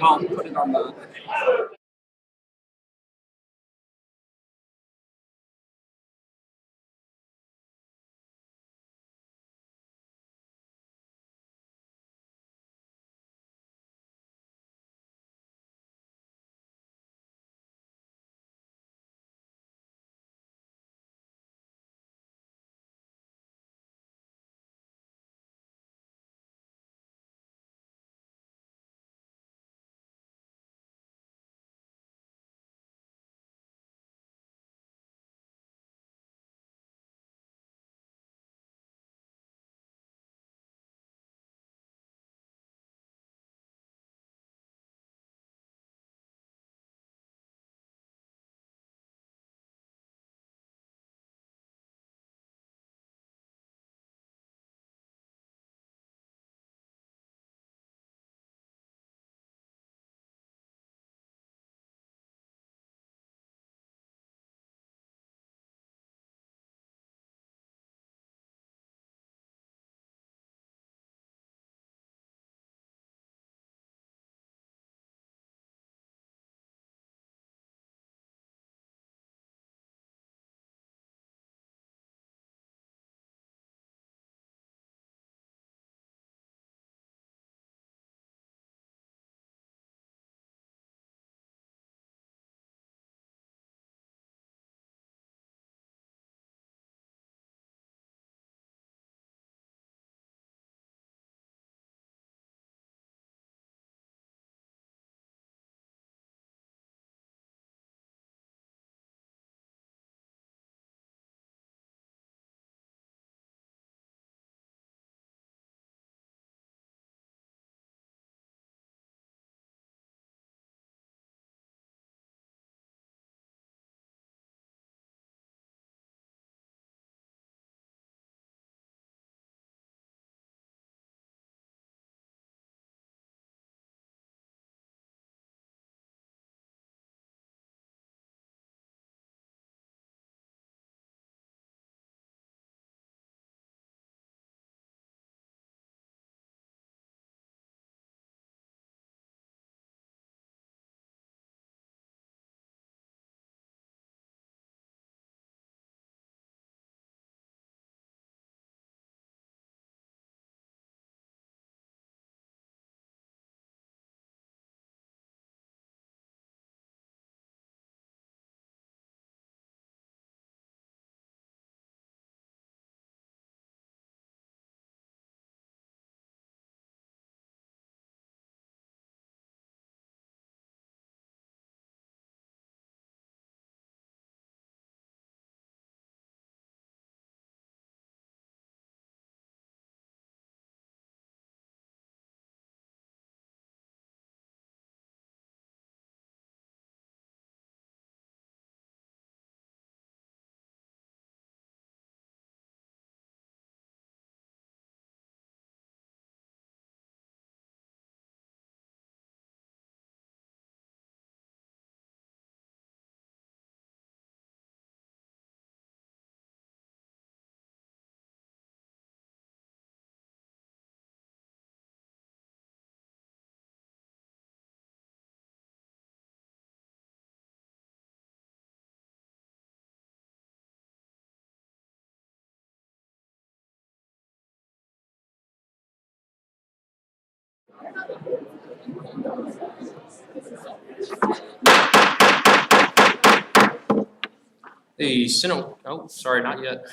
I'll put it on the. The Senate, oh, sorry, not yet.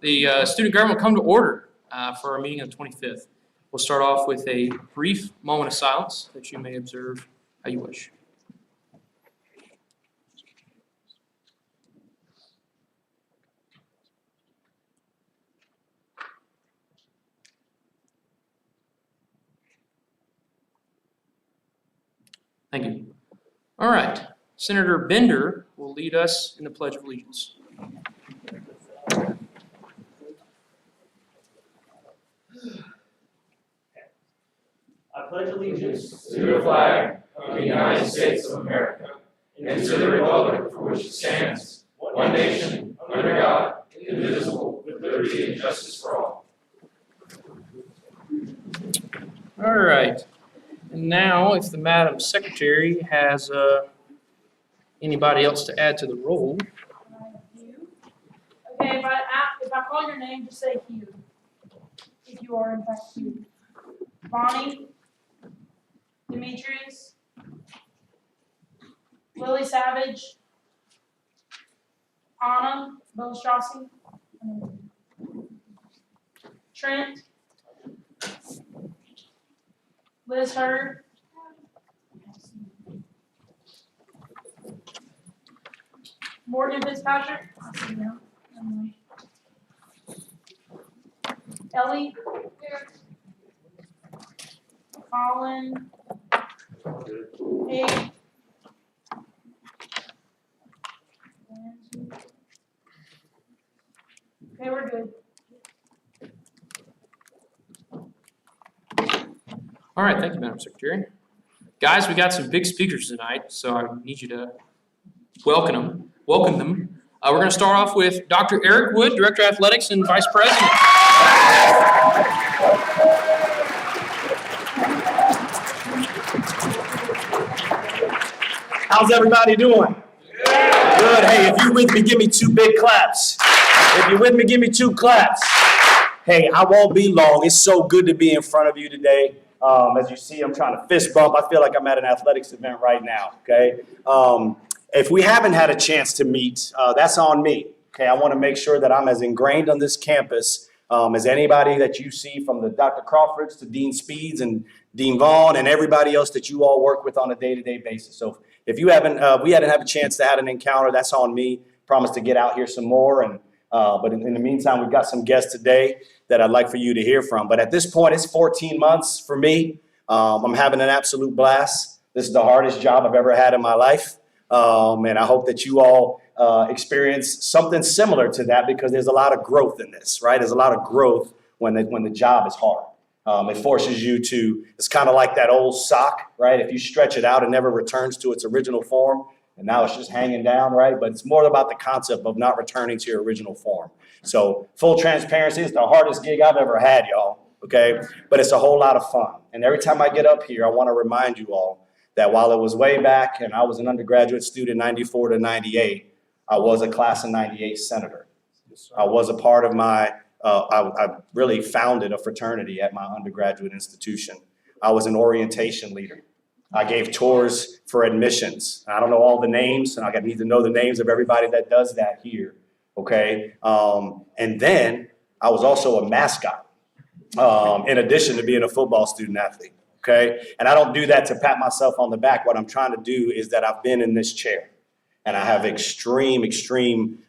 The student government will come to order for our meeting on the 25th. We'll start off with a brief moment of silence that you may observe how you wish. Thank you. All right. Senator Bender will lead us in the Pledge of Allegiance. I pledge allegiance to the flag of the United States of America and to the republic for which it stands, one nation, under God, indivisible, with liberty and justice for all. All right. now if the Madam Secretary has anybody else to add to the roll. Hugh. Okay, if I call your name, just say Hugh. If you are in fact Hugh. Bonnie, Demetrius, Lily Savage, Anna Bostrossi, Trent, Liz Hurd, Morgan Fitzpatrick, Ellie, Colin, Paige, okay, we're good. All right, thank you, Madam Secretary. Guys, we got some big speakers tonight, so I need you to welcome them. We're going to start off with Dr. Eric Wood, Director of Athletics and Vice President. How's everybody doing? Good. Hey, if you're with me, give me 2 big claps. If you're with me, give me 2 claps. Hey, I won't be long. It's so good to be in front of you today. As you see, I'm trying to fist bump. I feel like I'm at an athletics event right now, okay? If we haven't had a chance to meet, that's on me, okay? I want to make sure that I'm as ingrained on this campus as anybody that you see, from the Dr. Crawfords to Dean Speeds and Dean Vaughn and everybody else that you all work with on a day-to-day basis. So if you haven't, we hadn't had a chance to have an encounter, that's on me. Promise to get out here some more. And but in the meantime, we've got some guests today that I'd like for you to hear from. But at this point, it's 14 months for me. I'm having an absolute blast. This is the hardest job I've ever had in my life. And I hope that you all experience something similar to that, because there's a lot of growth in this, right? There's a lot of growth when the job is hard. It forces you to, it's kind of like that old sock, right? If you stretch it out, it never returns to its original form. And now it's just hanging down, right? But it's more about the concept of not returning to your original form. So full transparency, it's the hardest gig I've ever had, y'all, okay? But it's a whole lot of fun. And every time I get up here, I want to remind you all that while it was way back and I was an undergraduate student, 94 to 98, I was a class of 98 senator. I was a part of my, I really founded a fraternity at my undergraduate institution. I was an orientation leader. I gave tours for admissions. I don't know all the names, and I need to know the names of everybody that does that here, okay? And then I was also a mascot, in addition to being a football student athlete, okay? And I don't do that to pat myself on the back. What I'm trying to do is that I've been in this chair, and I have extreme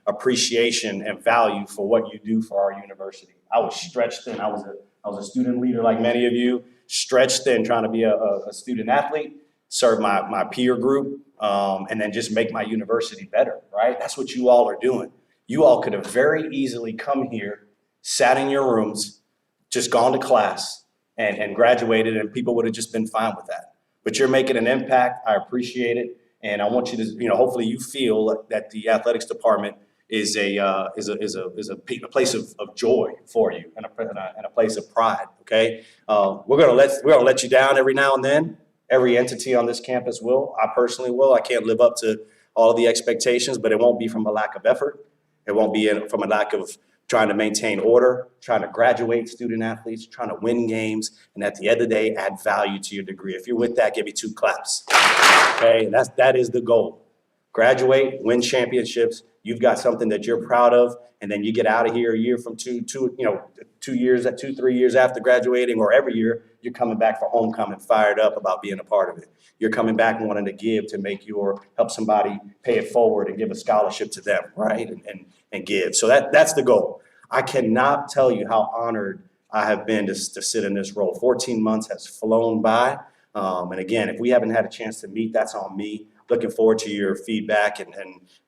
appreciation and value for what you do for our university. I was stretched thin. I was a student leader like many of you, stretched thin, trying to be a student athlete, serve my peer group, and then just make my university better, right? That's what you all are doing. You all could have very easily come here, sat in your rooms, just gone to class, and graduated, and people would have just been fine with that. But you're making an impact. I appreciate it. And I want you to, hopefully you feel that the athletics department is a place of joy for you, and a place of pride. Okay, we're gonna let you down every now and then. Every entity on this campus will. I personally will. I can't live up to all of the expectations, but it won't be from a lack of effort. It won't be from a lack of trying to maintain order, trying to graduate student athletes, trying to win games, and at the end of the day, add value to your degree. If you're with that, give me 2 claps. Okay, and that is the goal. Graduate, win championships. You've got something that you're proud of, and then you get out of here a year from 2 years, 3 years after graduating, or every year, you're coming back for homecoming, fired up about being a part of it. You're coming back wanting to give, to help somebody pay it forward and give a scholarship to them, right? And give. So that's the goal. I cannot tell you how honored I have been to sit in this role. 14 months has flown by. And again, if we haven't had a chance to meet, that's on me. Looking forward to your feedback and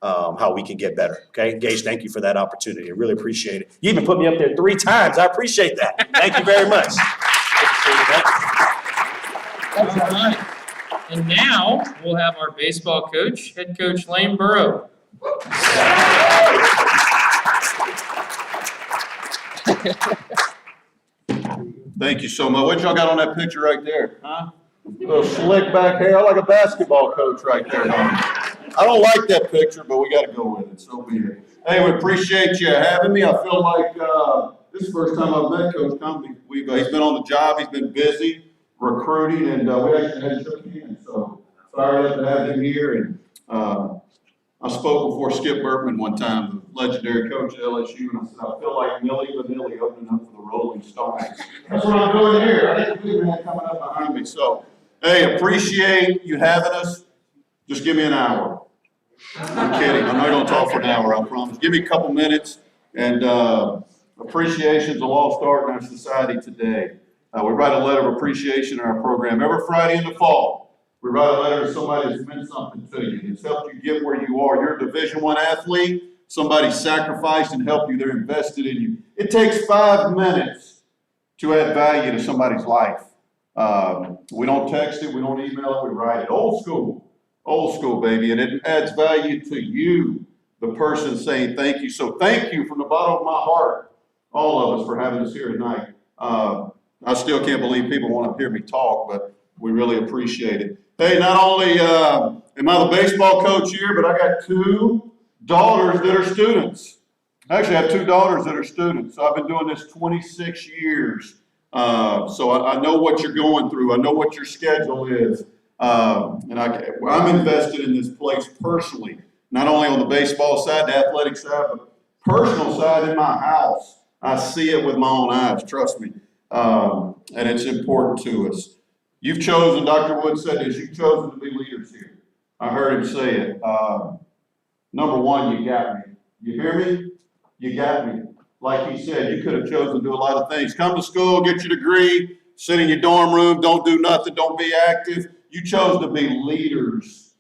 how we can get better. Okay, Gage, thank you for that opportunity. I really appreciate it. You even put me up there 3 times. I appreciate that. Thank you very much. All right. And now we'll have our baseball coach, head coach Lane Burrow. Thank you so much. What y'all got on that picture right there, huh? Little slick back hair, like a basketball coach right there. I don't like that picture, but we got to go with it. So be it. Hey, we appreciate you having me. I feel like this is the first time I've met Coach Cumbie. He's been on the job. He's been busy recruiting, and we actually had shook hands. So fired up to have him here. And I spoke before Skip Bertman one time, the legendary coach at LSU, and I said, I feel like Millie Vanilli opening up for the Rolling Stones. That's what I'm doing here. I think we have coming up behind me. So, hey, appreciate you having us. Just give me an hour. I'm kidding. I'm not going to talk for an hour, I promise. Give me a couple minutes. And appreciation is a lost art in our society today. We write a letter of appreciation in our program every Friday in the fall. We write a letter to somebody that's meant something to you. It's helped you get where you are. You're a Division I athlete. Somebody sacrificed and helped you. They're invested in you. It takes 5 minutes to add value to somebody's life. We don't text it. We don't email it. We write it. Old school, baby. And it adds value to you, the person saying thank you. So thank you from the bottom of my heart, all of us, for having us here tonight. I still can't believe people want to hear me talk, but we really appreciate it. Hey, not only am I the baseball coach here, but I got 2 daughters that are students. I actually have 2 daughters that are students. So I've been doing this 26 years. So I know what you're going through. I know what your schedule is. And I'm invested in this place personally, not only on the baseball side, the athletic side, but personal side in my house. I see it with my own eyes, trust me. And it's important to us. You've chosen, Dr. Wood said this, you've chosen to be leaders here. I heard him say it. Number one, you got me. You hear me? You got me. Like he said, you could have chosen to do a lot of things. Come to school, get your degree, sit in your dorm room, don't do nothing, don't be active. You chose to be leaders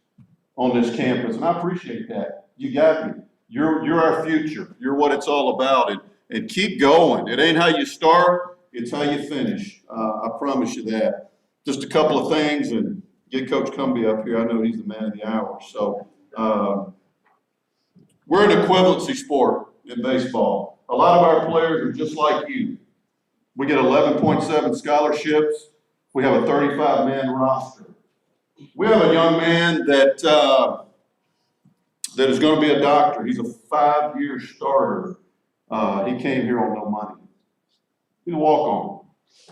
on this campus, and I appreciate that. You got me. You're our future. You're what it's all about, and keep going. It ain't how you start, it's how you finish. I promise you that. Just a couple of things, and get Coach Cumbie up here. I know he's the man of the hour. So we're an equivalency sport in baseball. A lot of our players are just like you. We get 11.7 scholarships. We have a 35-man roster. We have a young man that is going to be a doctor. He's a 5-year starter. He came here on no money. He's a walk-on,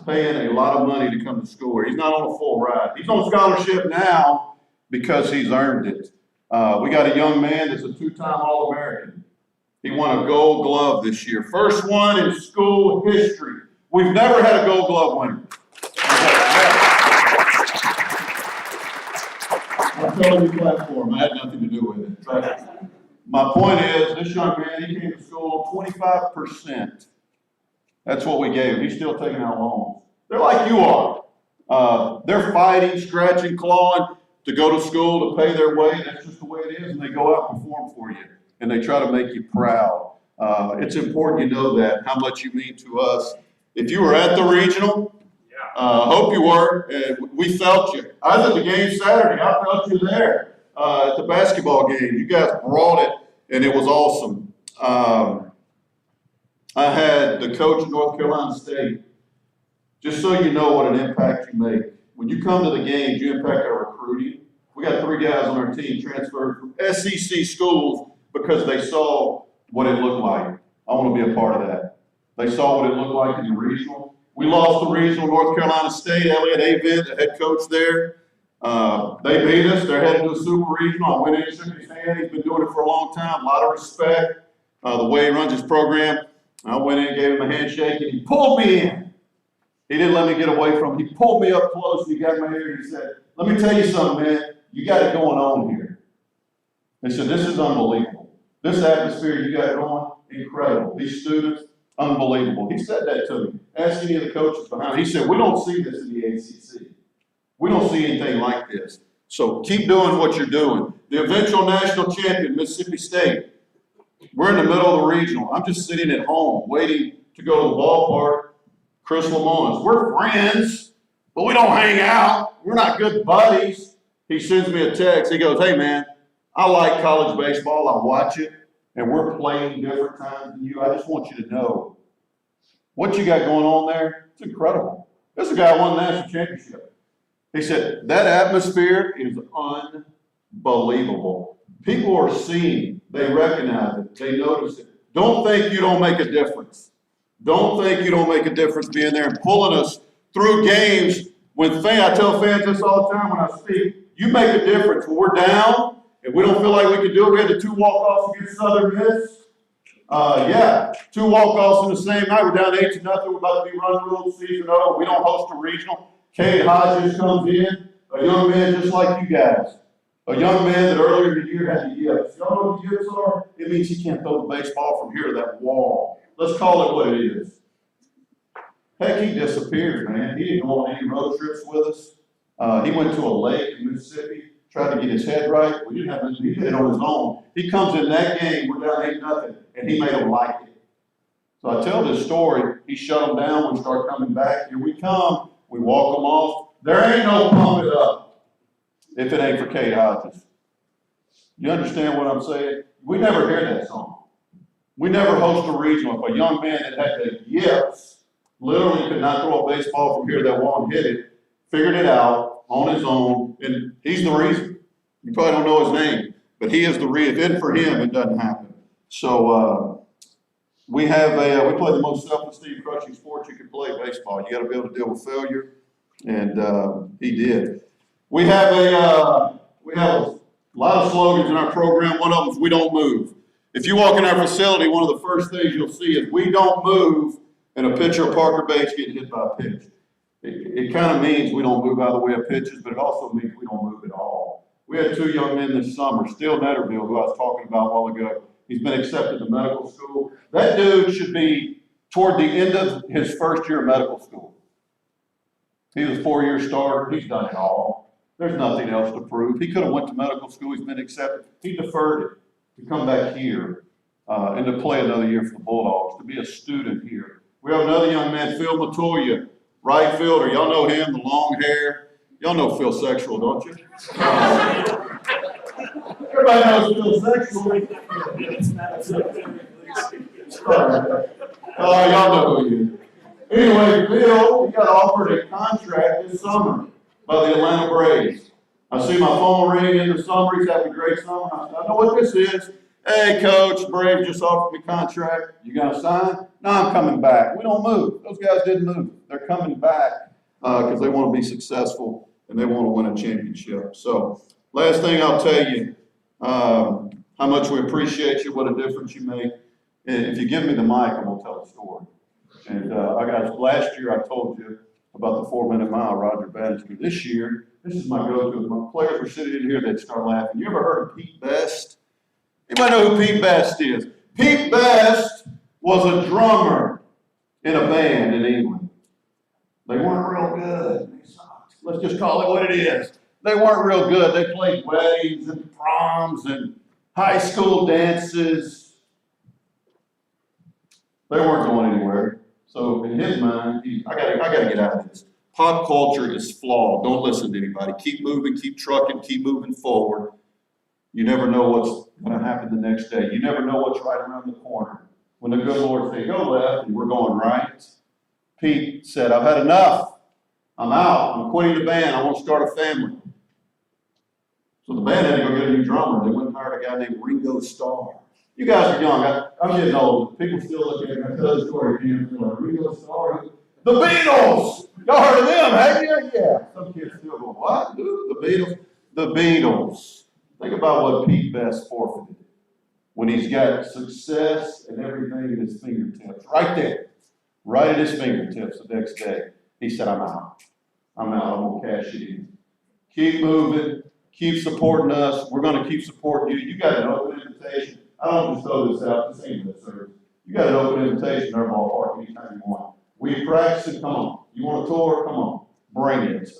paying a lot of money to come to school here. He's not on a full ride. He's on scholarship now because he's earned it. We got a young man that's a 2-time All-American. He won a Gold Glove this year. First one in school history. We've never had a Gold Glove winner. I'm telling you, platform. I had nothing to do with it. But my point is, this young man, he came to school 25%. That's what we gave him. He's still taking out loans. They're like you are. They're fighting, scratching, clawing to go to school, to pay their way. That's just the way it is, and they go out and perform for you, and they try to make you proud. It's important you know that, how much you mean to us. If you were at the regional, hope you were. We felt you. I was at the game Saturday. I felt you there at the basketball game. You guys brought it, and it was awesome. I had the coach of North Carolina State. Just so you know what an impact you make. When you come to the games, you impact our recruiting. We got 3 guys on our team transferred from SEC schools because they saw what it looked like. I want to be a part of that. They saw what it looked like in the regional. We lost the regional, North Carolina State, Elliott Avent, the head coach there. They beat us. They're headed to a super regional. I went in and shook his hand. He's been doing it for a long time. A lot of respect. The way he runs his program. I went in, gave him a handshake, and he pulled me in. He didn't let me get away from him. He pulled me up close, and he got my ear, and he said, let me tell you something, man. You got it going on here. He said, this is unbelievable. This atmosphere you got going, incredible. These students, unbelievable. He said that to me. Ask any of the coaches behind me. He said, we don't see this in the ACC. We don't see anything like this. So keep doing what you're doing. The eventual national champion, Mississippi State. We're in the middle of the regional. I'm just sitting at home waiting to go to the ballpark. Chris Lamont, we're friends, but we don't hang out. We're not good buddies. He sends me a text. He goes, hey, man, I like college baseball. I watch it, and we're playing different times than you. I just want you to know what you got going on there. It's incredible. This is a guy who won the national championship. He said, that atmosphere is unbelievable. People are seeing, they recognize it, they notice it. Don't think you don't make a difference. Don't think you don't make a difference being there and pulling us through games. I tell fans this all the time when I speak, you make a difference. When we're down and we don't feel like we can do it, we had the 2 walk-offs against Southern Miss. 2 walk-offs in the same night. We're down 8-0. We're about to be run-ruled season over. We don't host a regional. Cade Hodges comes in, a young man just like you guys. A young man that earlier in the year had the yips. Y'all know what the yips are? It means he can't throw the baseball from here to that wall. Let's call it what it is. Heck, he disappeared, man. He didn't go on any road trips with us. He went to a lake in Mississippi, tried to get his head right. We didn't have anything. He did it on his own. He comes in that game, we're down 8-0, and he made them like it. So I tell this story. He shut them down. We start coming back. Here we come. We walk them off. There ain't no pump it up if it ain't for Cade Hodges. You understand what I'm saying? We never hear that song. We never host a regional. If a young man that had the yips literally could not throw a baseball from here to that wall and hit it, figured it out on his own, and he's the reason. You probably don't know his name, but he is the reason. If it isn't for him, it doesn't happen. So we play the most self-esteem crushing sport you can play, baseball. You got to be able to deal with failure, and he did. We have a lot of slogans in our program. One of them is "We don't move." If you walk in our facility, one of the first things you'll see is "We don't move," and a pitcher or Parker Bates getting hit by a pitch. It kind of means we don't move out of the way of pitches, but it also means we don't move at all. We had 2 young men this summer, Steele Netterville, who I was talking about a while ago. He's been accepted to medical school. That dude should be toward the end of his first year of medical school. He was a 4-year starter. He's done it all. There's nothing else to prove. He could have went to medical school. He's been accepted. He deferred it to come back here and to play another year for the Bulldogs, to be a student here. We have another young man, Phil Matoya, right fielder. Y'all know him, the long hair. Y'all know Phil Sexual, don't you? Everybody knows Phil Sexual. Y'all know who he is. Anyway, Phil, he got offered a contract this summer by the Atlanta Braves. I see my phone ring in the summer. He's having a great summer. I know what this is. Hey, coach, Braves just offered me a contract. You gonna sign? No, I'm coming back. We don't move. Those guys didn't move. They're coming back because they want to be successful and they want to win a championship. So, last thing I'll tell you, how much we appreciate you, what a difference you make. And if you give me the mic, I'm gonna tell a story. And last year I told you about the 4-minute mile, Roger Bannister. This year, this is my go-to. My players were sitting in here, they'd start laughing. You ever heard of Pete Best? Anybody know who Pete Best is? Pete Best was a drummer in a band in England. They weren't real good. They sucked. Let's just call it what it is. They weren't real good. They played weddings and proms and high school dances. They weren't going anywhere. So in his mind, I gotta get out of this. Pop culture is flawed. Don't listen to anybody. Keep moving, keep trucking, keep moving forward. You never know what's going to happen the next day. You never know what's right around the corner. When the good Lord said, go left, and we're going right, Pete said, I've had enough. I'm out. I'm quitting the band. I want to start a family. So the band had to go get a new drummer. They went and hired a guy named Ringo Starr. You guys are young. I'm getting old. People still look at me. I tell the story again. Like, Ringo Starr. The Beatles! Y'all heard of them, have you? Yeah. Some kids still go, what? Dude, the Beatles? The Beatles. Think about what Pete Best forfeited when he's got success and everything at his fingertips. Right there. Right at his fingertips the next day. He said, I'm out. I'm going to cash it in. Keep moving. Keep supporting us. We're going to keep supporting you. You got an open invitation. I don't just throw this out. This ain't good service. You got an open invitation in our ballpark anytime you want. We practice it. Come on. You want a tour? Come on. Bring it.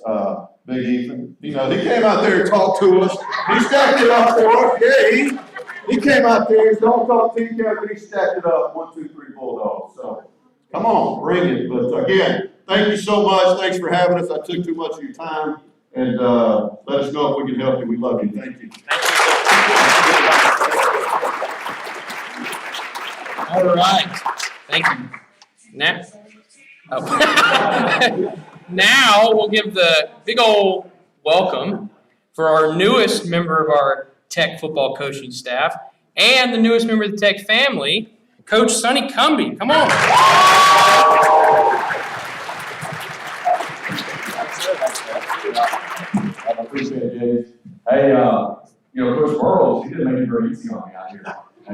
Big Ethan. You know, he came out there and talked to us. He stacked it up for us. Yeah, he came out there. Don't talk to you, but he stacked it up. 1, 2, 3 Bulldogs. So come on, bring it. But again, thank you so much. Thanks for having us. I took too much of your time. And let us know if we can help you. We love you. Thank you. All right. Thank you. Next. Oh. Now we'll give the big old welcome for our newest member of our Tech football coaching staff and the newest member of the Tech family, Coach Sonny Cumby. Come on. I appreciate it, James. Hey, Coach Burrows, he didn't make it very easy on me out here.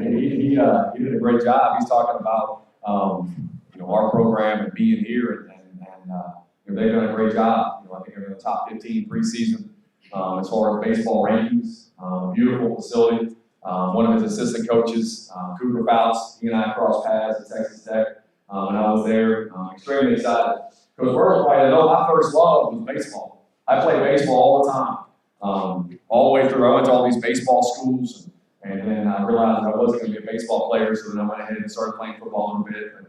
He did a great job. He's talking about, our program and being here, and they've done a great job. I think they're in the top 15 preseason as far as baseball rankings. Beautiful facility. One of his assistant coaches, Cooper Fouts, he and I crossed paths at Texas Tech when I was there. Extremely excited. Coach Burrows probably know my first love was baseball. I played baseball all the time, all the way through. I went to all these baseball schools, and then I realized I wasn't going to be a baseball player, so then I went ahead and started playing football a little bit. But,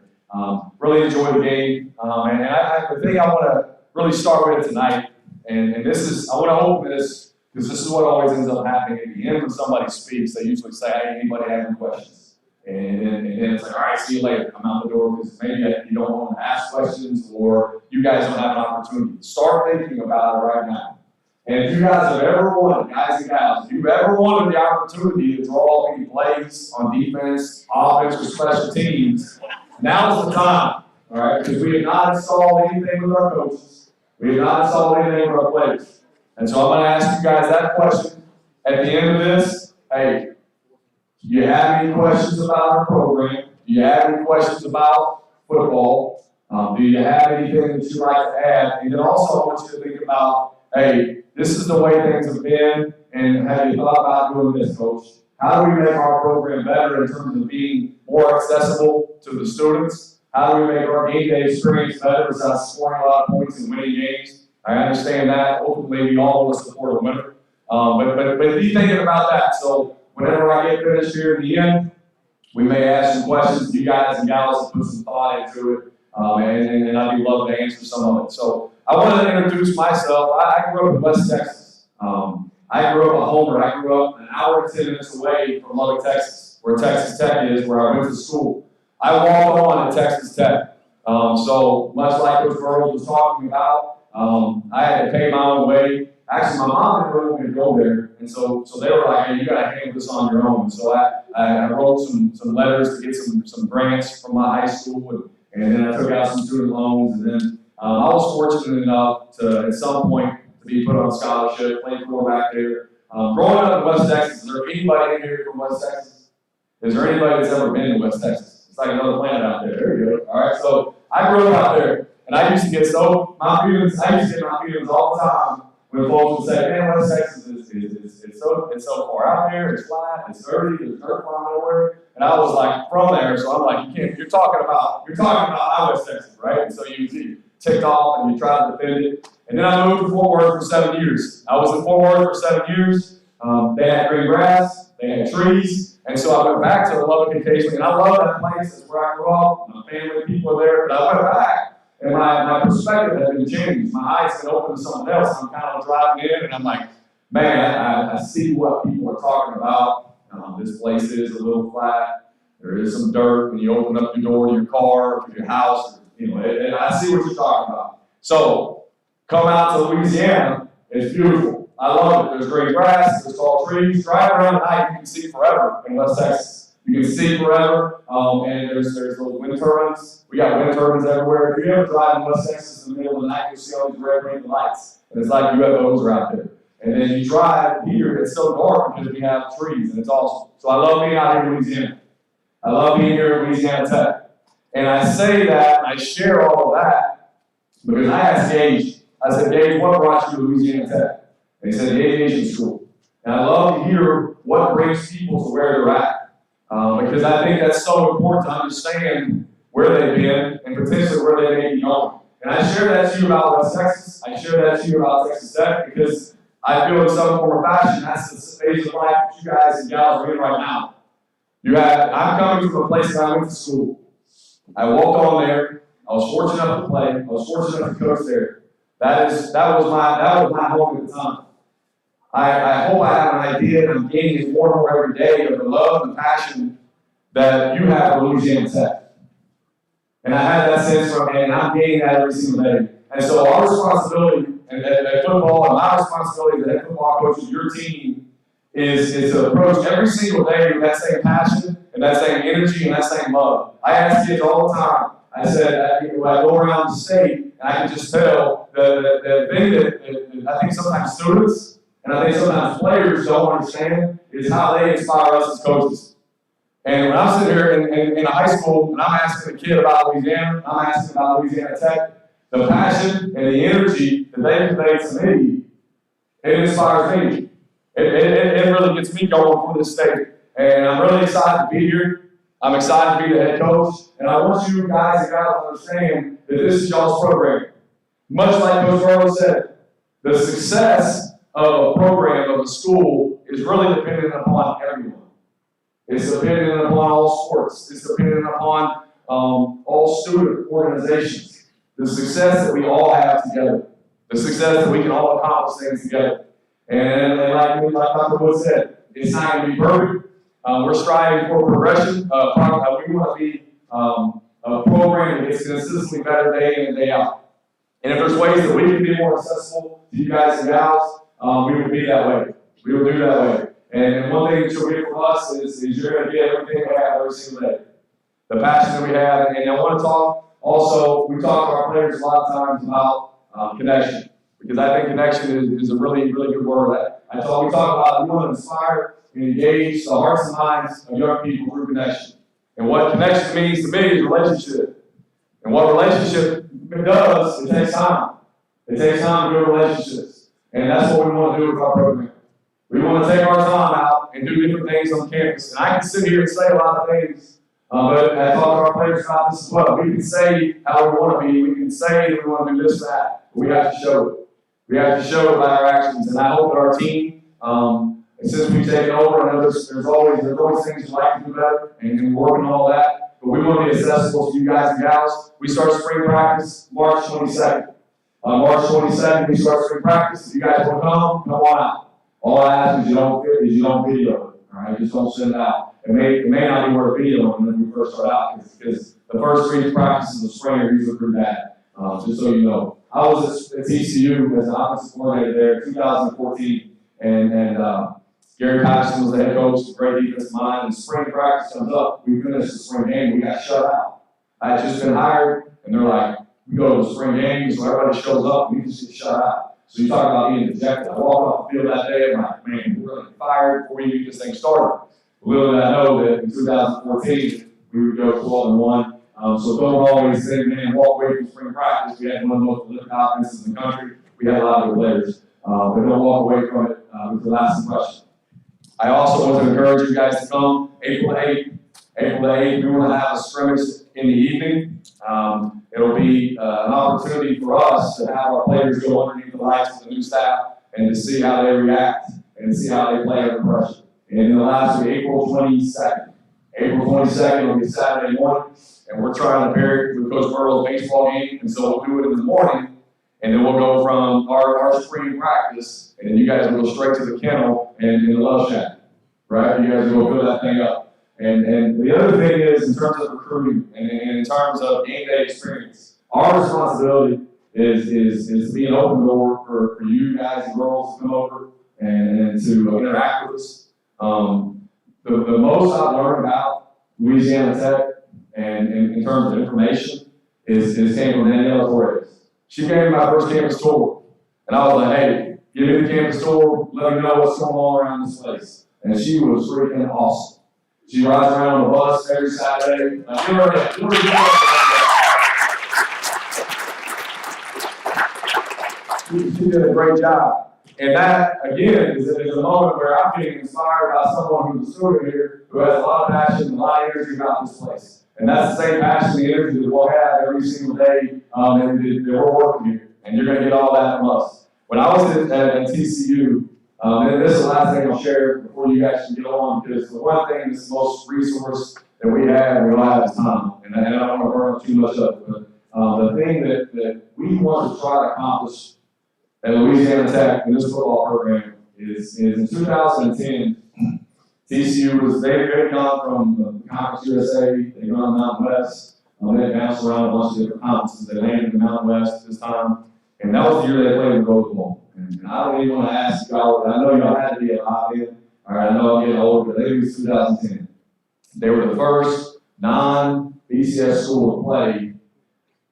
really enjoyed the game, the thing I want to really start with tonight, and this is, I want to open this, because this is what always ends up happening at the end when somebody speaks. They usually say, hey, anybody have any questions? And then it's like, all right, see you later. I'm out the door, because maybe you don't want to ask questions, or you guys don't have an opportunity. Start thinking about it right now. And if you guys have ever wanted, guys and gals, if you've ever wanted the opportunity to draw any plays on defense, offense, or special teams, now's the time, all right? Because we have not installed anything with our coaches. We have not installed anything with our players. And so I'm going to ask you guys that question at the end of this. Hey, do you have any questions about our program? Do you have any questions about football? Do you have anything that you'd like to add? And then also I want you to think about, hey, this is the way things have been, and have you thought about doing this, Coach? How do we make our program better in terms of being more accessible to the students? How do we make our game day experience better besides scoring a lot of points and winning games? I understand that. Ultimately, we all want to support a winner. But be thinking about that. So whenever I get finished here in the end, we may ask some questions. You guys and gals put some thought into it, and I'd be love to answer some of it. So I want to introduce myself. I grew up in West Texas. I grew up a homer. I grew up an hour and 10 minutes away from Lubbock, Texas, where Texas Tech is, where I went to school. I walked on at Texas Tech. So much like Coach Burrows was talking about, I had to pay my own way. Actually, my mom didn't really want me to go there, and so they were like, hey, you got to handle this on your own. So I wrote some letters to get some grants from my high school, and then I took out some student loans, and then I was fortunate enough to, at some point, to be put on scholarship, play quarterback there. Growing up in West Texas, is there anybody in here from West Texas? Is there anybody that's ever been to West Texas? It's like another planet out there. There you go. All right, so I grew up out there, and I used to get my feelings all the time when folks would say, man, West Texas it's so far out there, it's flat, it's dirty, there's dirt flying everywhere. And I was like from there, so I'm like, you're talking about my West Texas, right? And so you ticked off and you tried to defend it. And then I moved to Fort Worth for 7 years. I was in Fort Worth for 7 years. They had green grass, they had trees, and so I went back to Lubbock occasionally, and I love that place. It's where I grew up. My family, people are there, but I went back, and my perspective had been changed. My eyes had opened to something else. I'm kind of driving in, and I'm like, man, I see what people are talking about. This place is a little flat. There is some dirt when you open up your door to your car, to your house, and I see what you're talking about. So, come out to Louisiana, it's beautiful. I love it. There's great grass, there's tall trees. Drive around at night, you can see forever in West Texas. You can see forever, and there's those wind turbines. We got wind turbines everywhere. If you ever drive in West Texas in the middle of the night, you'll see all these red ring lights, and it's like UFOs are out there. And then you drive here, it's so dark because we have trees, and it's awesome. So I love being out here in Louisiana. I love being here at Louisiana Tech. And I say that, and I share all of that, because I asked Gage, I said, Gage, what brought you to Louisiana Tech? And he said, the aviation school. And I love to hear what brings people to where they're at, because I think that's so important to understand where they've been and potentially where they may be going. And I share that to you about West Texas. I share that to you about Texas Tech because I feel in some form or fashion that's the stage of life that you guys and gals are in right now. I'm coming from a place that I went to school. I walked on there. I was fortunate enough to play. I was fortunate enough to coach there. That was my home at the time. I hope I have an idea and I'm gaining more and more every day of the love and passion that you have for Louisiana Tech. And I had that sense from, and I'm gaining that every single day. And so our responsibility at football and my responsibility as the head football coach of your team is to approach every single day with that same passion and that same energy and that same love. I ask kids all the time. I said, when I go around the state, and I can just tell the thing that I think sometimes students and I think sometimes players don't understand is how they inspire us as coaches. And when I'm sitting here in a high school and I'm asking a kid about Louisiana, I'm asking about Louisiana Tech, the passion and the energy that they convey to me, it inspires me. It really gets me going for this state. And I'm really excited to be here. I'm excited to be the head coach. And I want you guys and gals to understand that this is y'all's program. Much like Coach Burrow said, the success of a program, of a school, is really dependent upon everyone. It's dependent upon all sports. It's dependent upon all student organizations. The success that we all have together. The success that we can all accomplish things together. And like Dr. Wood said, it's not going to be perfect. We're striving for progression. We want to be a program that gets consistently better day in and day out. And if there's ways that we can be more accessible to you guys and gals, we will be that way. We will do that way. And one thing that you'll get from us is you're going to get everything we have every single day. The passion that we have. And I want to talk also, we talk to our players a lot of times about connection. Because I think connection is a really, really good word. We talk about we want to inspire and engage the hearts and minds of young people through connection. And what connection means to me is relationship. And what relationship does, it takes time. It takes time to build relationships. And that's what we want to do with our program. We want to take our time out and do different things on campus. And I can sit here and say a lot of things, but I talk to our players about this as well. We can say how we want to be. We can say that we want to do this, that. But we have to show it. We have to show it by our actions. And I hope that our team, since we've taken over, I know there's always things we'd like to do better, and we're working on all that. But we want to be accessible to you guys and gals. We start spring practice March 22nd. March 22nd, we start spring practice. If you guys want to come on out. All I ask is you don't video it. All right, just don't send it out. It may not be worth videoing when we first start out because the first 3 practices of spring are usually pretty bad. Just so you know, I was at TCU as an offensive coordinator there in 2014, and Gary Patterson was the head coach, great defensive mind. And spring practice comes up, we finished the spring game, we got shut out. I had just been hired, and they're like, we go to the spring game, so everybody shows up, and we just get shut out. So you talk about being dejected. I walked off the field that day, I'm like, man, we're going to get fired before you get this thing started. Little did I know that in 2014, we would go 12-1. So don't always say, man, walk away from spring practice. We had one of the most prolific offenses in the country. We had a lot of good players. But don't walk away from it with the last impression. I also want to encourage you guys to come April 8th. April 8th, we want to have a scrimmage in the evening. It'll be an opportunity for us to have our players go underneath the lights with the new staff and to see how they react and see how they play under pressure. And then the last week, April 22nd. April 22nd will be Saturday morning, and we're trying to pair it with Coach Burrow's baseball game, and so we'll do it in the morning, and then we'll go from our spring practice, and then you guys will go straight to the kennel and in the love shack, right? You guys will fill that thing up. And the other thing is, in terms of recruiting and in terms of game day experience, our responsibility is to be an open door for you guys and girls to come over and to interact with us. The most I've learned about Louisiana Tech and in terms of information is came from Danielle Torres. She gave me my first campus tour, and I was like, hey, give me the campus tour, let me know what's going on around this place. And she was freaking awesome. She rides around on the bus every Saturday. She did a great job. And that, again, is a moment where I'm getting inspired by someone who's a student here who has a lot of passion and a lot of energy about this place. And that's the same passion and energy that we'll have every single day that we're working here. And you're going to get all that from us. When I was at TCU, and this is the last thing I'll share before you guys can get on, because the one thing that's the most resource that we don't have is time. And I don't want to burn up too much of it, but the thing that we want to try to accomplish at Louisiana Tech in this football program is in 2010, TCU they had gone from the Conference USA, they gone Mountain West, They bounced around a bunch of different conferences. They landed in the Mountain West this time. And that was the year they played in the Rose Bowl. And I don't even want to ask y'all, I know y'all had to be alive then. All right, I know I'm getting older, but it was 2010. They were the first non-BCS school to play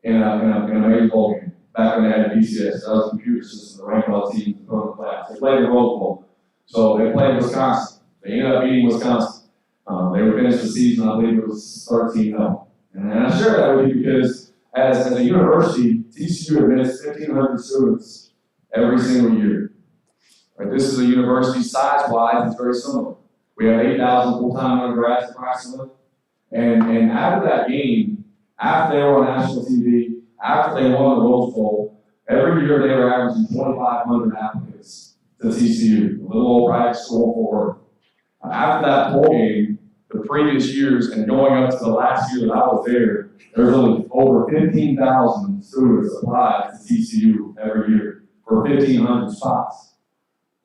in a major bowl game. Back when they had BCS, that was a computer system, the ranked all teams in the class. They played in the Rose Bowl. So they played Wisconsin. They ended up beating Wisconsin. They would finish the season, I believe it was 13-0. And I share that with you because as a university, TCU admits 1,500 students every single year. Right? This is a university size-wise, it's very similar. We have 8,000 full-time undergrads approximately. And after that game, after they were on national TV, after they won the Rose Bowl, every year they were averaging 2,500 applicants to TCU, a little old private school for. After that bowl game, the previous years and going up to the last year that I was there, there's only over 15,000 students applied to TCU every year for 1,500 spots.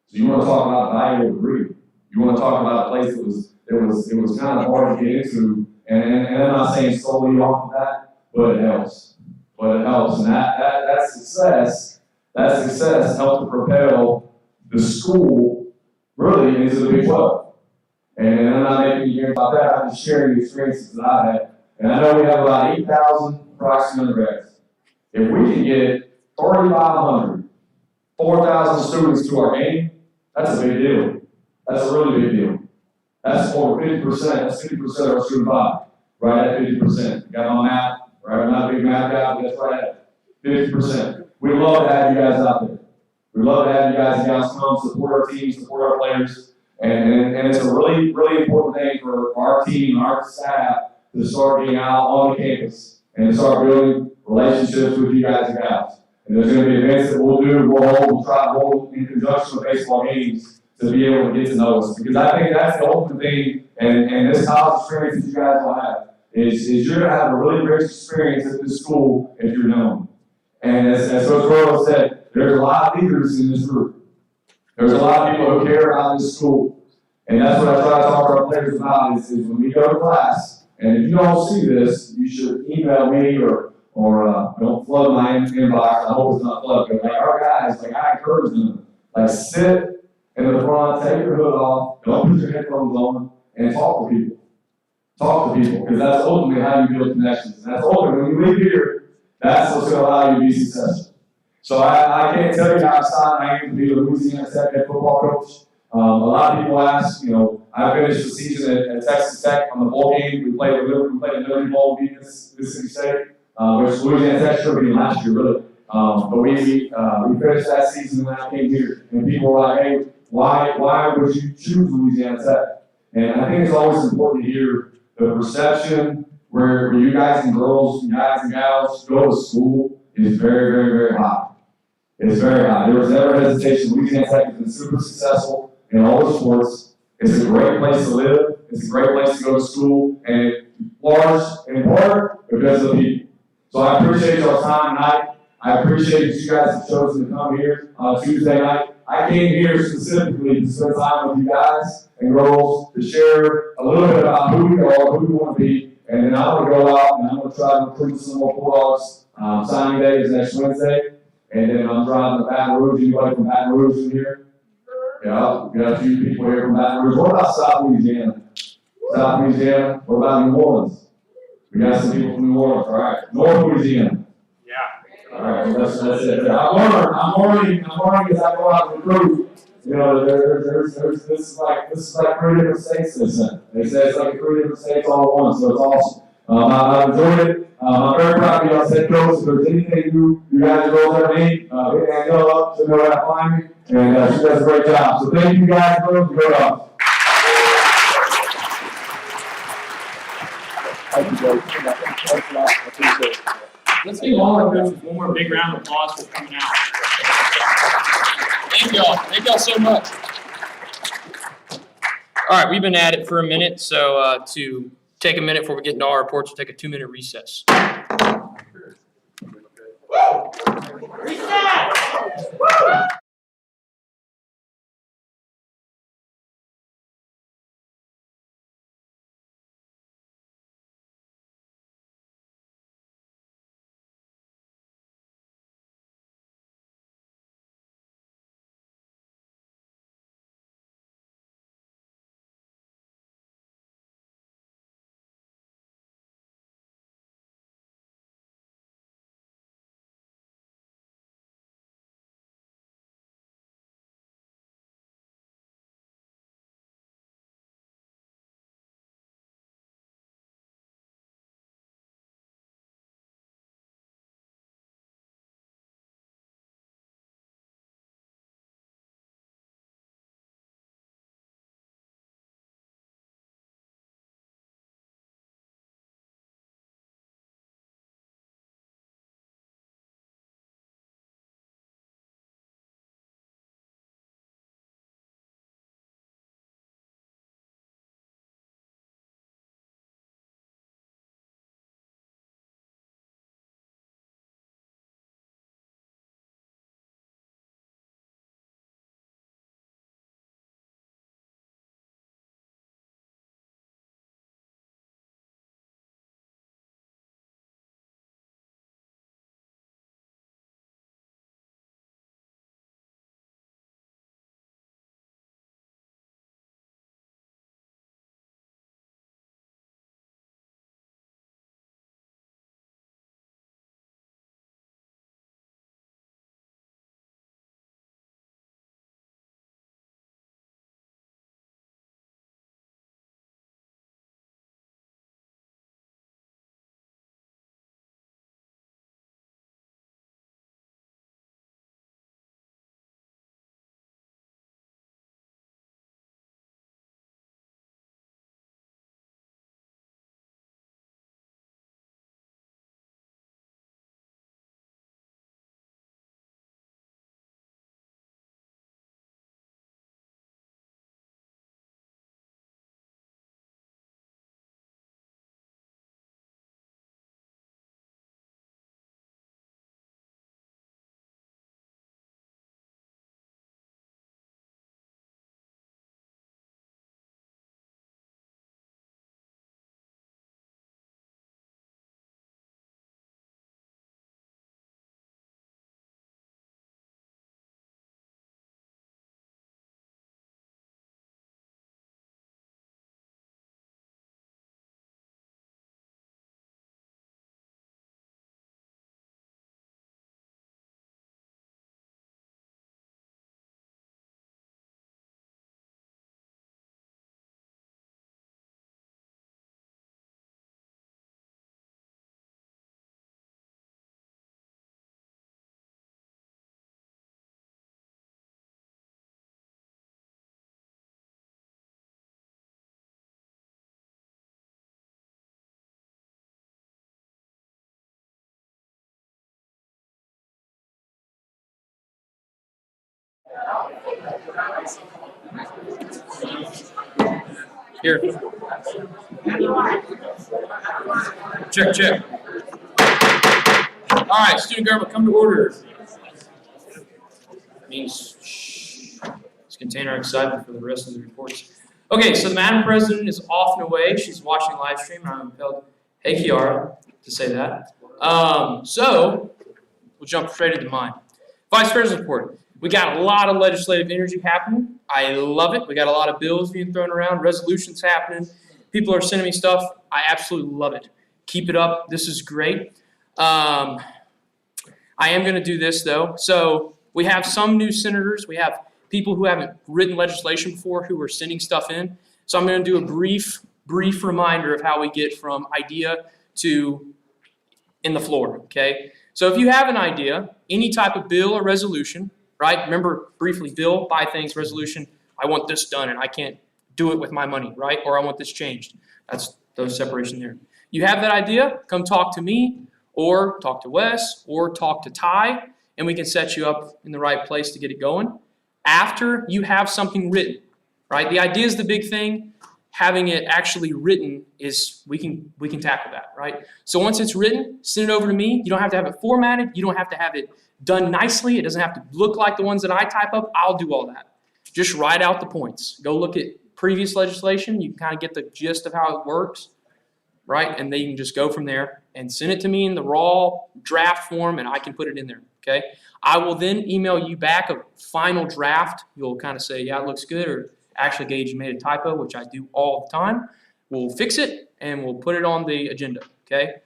So you want to talk about valuable degree. You want to talk about a place that was kind of hard to get into, and I'm not saying solely off of that, but it helps. But it helps, and that success helped to propel the school really into the Big 12. And I'm not making you hear about that. I'm just sharing the experiences that I had. And I know we have about 8,000 approximate undergrads. If we can get 3,500, 4,000 students to our game, that's a big deal. That's a really big deal. That's over 50%. That's 50% of our student body. Right at 50%. Got my math, right? I'm not a big math guy, but that's right at 50%. We'd love to have you guys out there. We'd love to have you guys and gals come, support our team, support our players. And it's a really, really important thing for our team and our staff to start getting out on the campus and to start building relationships with you guys and gals. And there's going to be events that we'll try to hold in conjunction with baseball games to be able to get to know us. Because I think that's the ultimate thing, and this college experience that you guys will have, is you're going to have a really rich experience at this school if you're known. And as Coach Burrow said, there's a lot of leaders in this group. There's a lot of people who care about this school. And that's what I try to talk to our players about is when we go to class, and if you don't see this, you should email me or don't flood my inbox. I hope it's not flooded. But like our guys, like I encourage them, like sit in the front, take your hood off, don't put your headphones on, and talk to people. Talk to people, because that's ultimately how you build connections. And that's ultimately, when you leave here, that's what's going to allow you to be successful. So I can't tell you how excited I am to be a Louisiana Tech head football coach. A lot of people ask, I finished the season at Texas Tech on the bowl game. We played a Liberty Bowl, beat Mississippi State, which Louisiana Tech should have been last year, really. But we finished that season and I came here. And people were like, hey, why would you choose Louisiana Tech? And I think it's always important to hear the perception where you guys and girls, guys and gals go to school is very, very, very high. It's very high. There was never hesitation. Louisiana Tech has been super successful in all the sports. It's a great place to live. It's a great place to go to school, and large in part because of the people. So I appreciate your time tonight. I appreciate that you guys have chosen to come here on Tuesday night. I came here specifically to spend time with you guys and girls to share a little bit about who we are, who we want to be, and then I'm going to go out and I'm going to try to recruit some more Bulldogs. Signing day is next Wednesday. And then I'm driving to Baton Rouge. Anybody from Baton Rouge in here? Yeah, we got a few people here from Baton Rouge. What about South Louisiana? South Louisiana? What about New Orleans? We got some people from New Orleans. All right. North Louisiana. Yeah. All right. That's it. I'm learning as I go out and recruit. This is like 3 different states. They say it's like 3 different states all at once. So it's awesome. I've enjoyed it. I'm very proud of you as head coach. If there's anything you guys and girls ever need, hit Angela up so you know how to find me. And she does a great job. So thank you guys, girls. Go up. Thank you, Jay. Thanks a lot. I appreciate it. Let's give all our coaches one more big round of applause for coming out. Thank y'all. Thank y'all so much. All right, we've been at it for a minute, so to take a minute before we get into our reports, we'll take a 2-minute recess. Reset! Here. Check, check. All right, student government, come to order. Means shh. Let's contain our excitement for the rest of the reports. Okay, so the Madam President is off and away. She's watching live stream, and I'm impelled, hey Kiara, to say that. So we'll jump straight into mine. Vice President's report. We got a lot of legislative energy happening. I love it. We got a lot of bills being thrown around, resolutions happening. People are sending me stuff. I absolutely love it. Keep it up. This is great. I am going to do this, though. So we have some new senators. We have people who haven't written legislation before who are sending stuff in. So I'm going to do a brief reminder of how we get from idea to in the floor, okay? So if you have an idea, any type of bill or resolution, right? Remember briefly, bill, buy things, resolution, I want this done and I can't do it with my money, right? Or I want this changed. That's those separation there. You have that idea, come talk to me or talk to Wes or talk to Ty and we can set you up in the right place to get it going. After you have something written, right? The idea is the big thing. Having it actually written is we can tackle that, right? So once it's written, send it over to me. You don't have to have it formatted. You don't have to have it done nicely. It doesn't have to look like the ones that I type up. I'll do all that. Just write out the points. Go look at previous legislation. You can kind of get the gist of how it works, right? And then you can just go from there and send it to me in the raw draft form and I can put it in there, okay? I will then email you back a final draft. You'll kind of say, yeah, it looks good, or actually, Gage, you made a typo, which I do all the time. We'll fix it and we'll put it on the agenda, okay?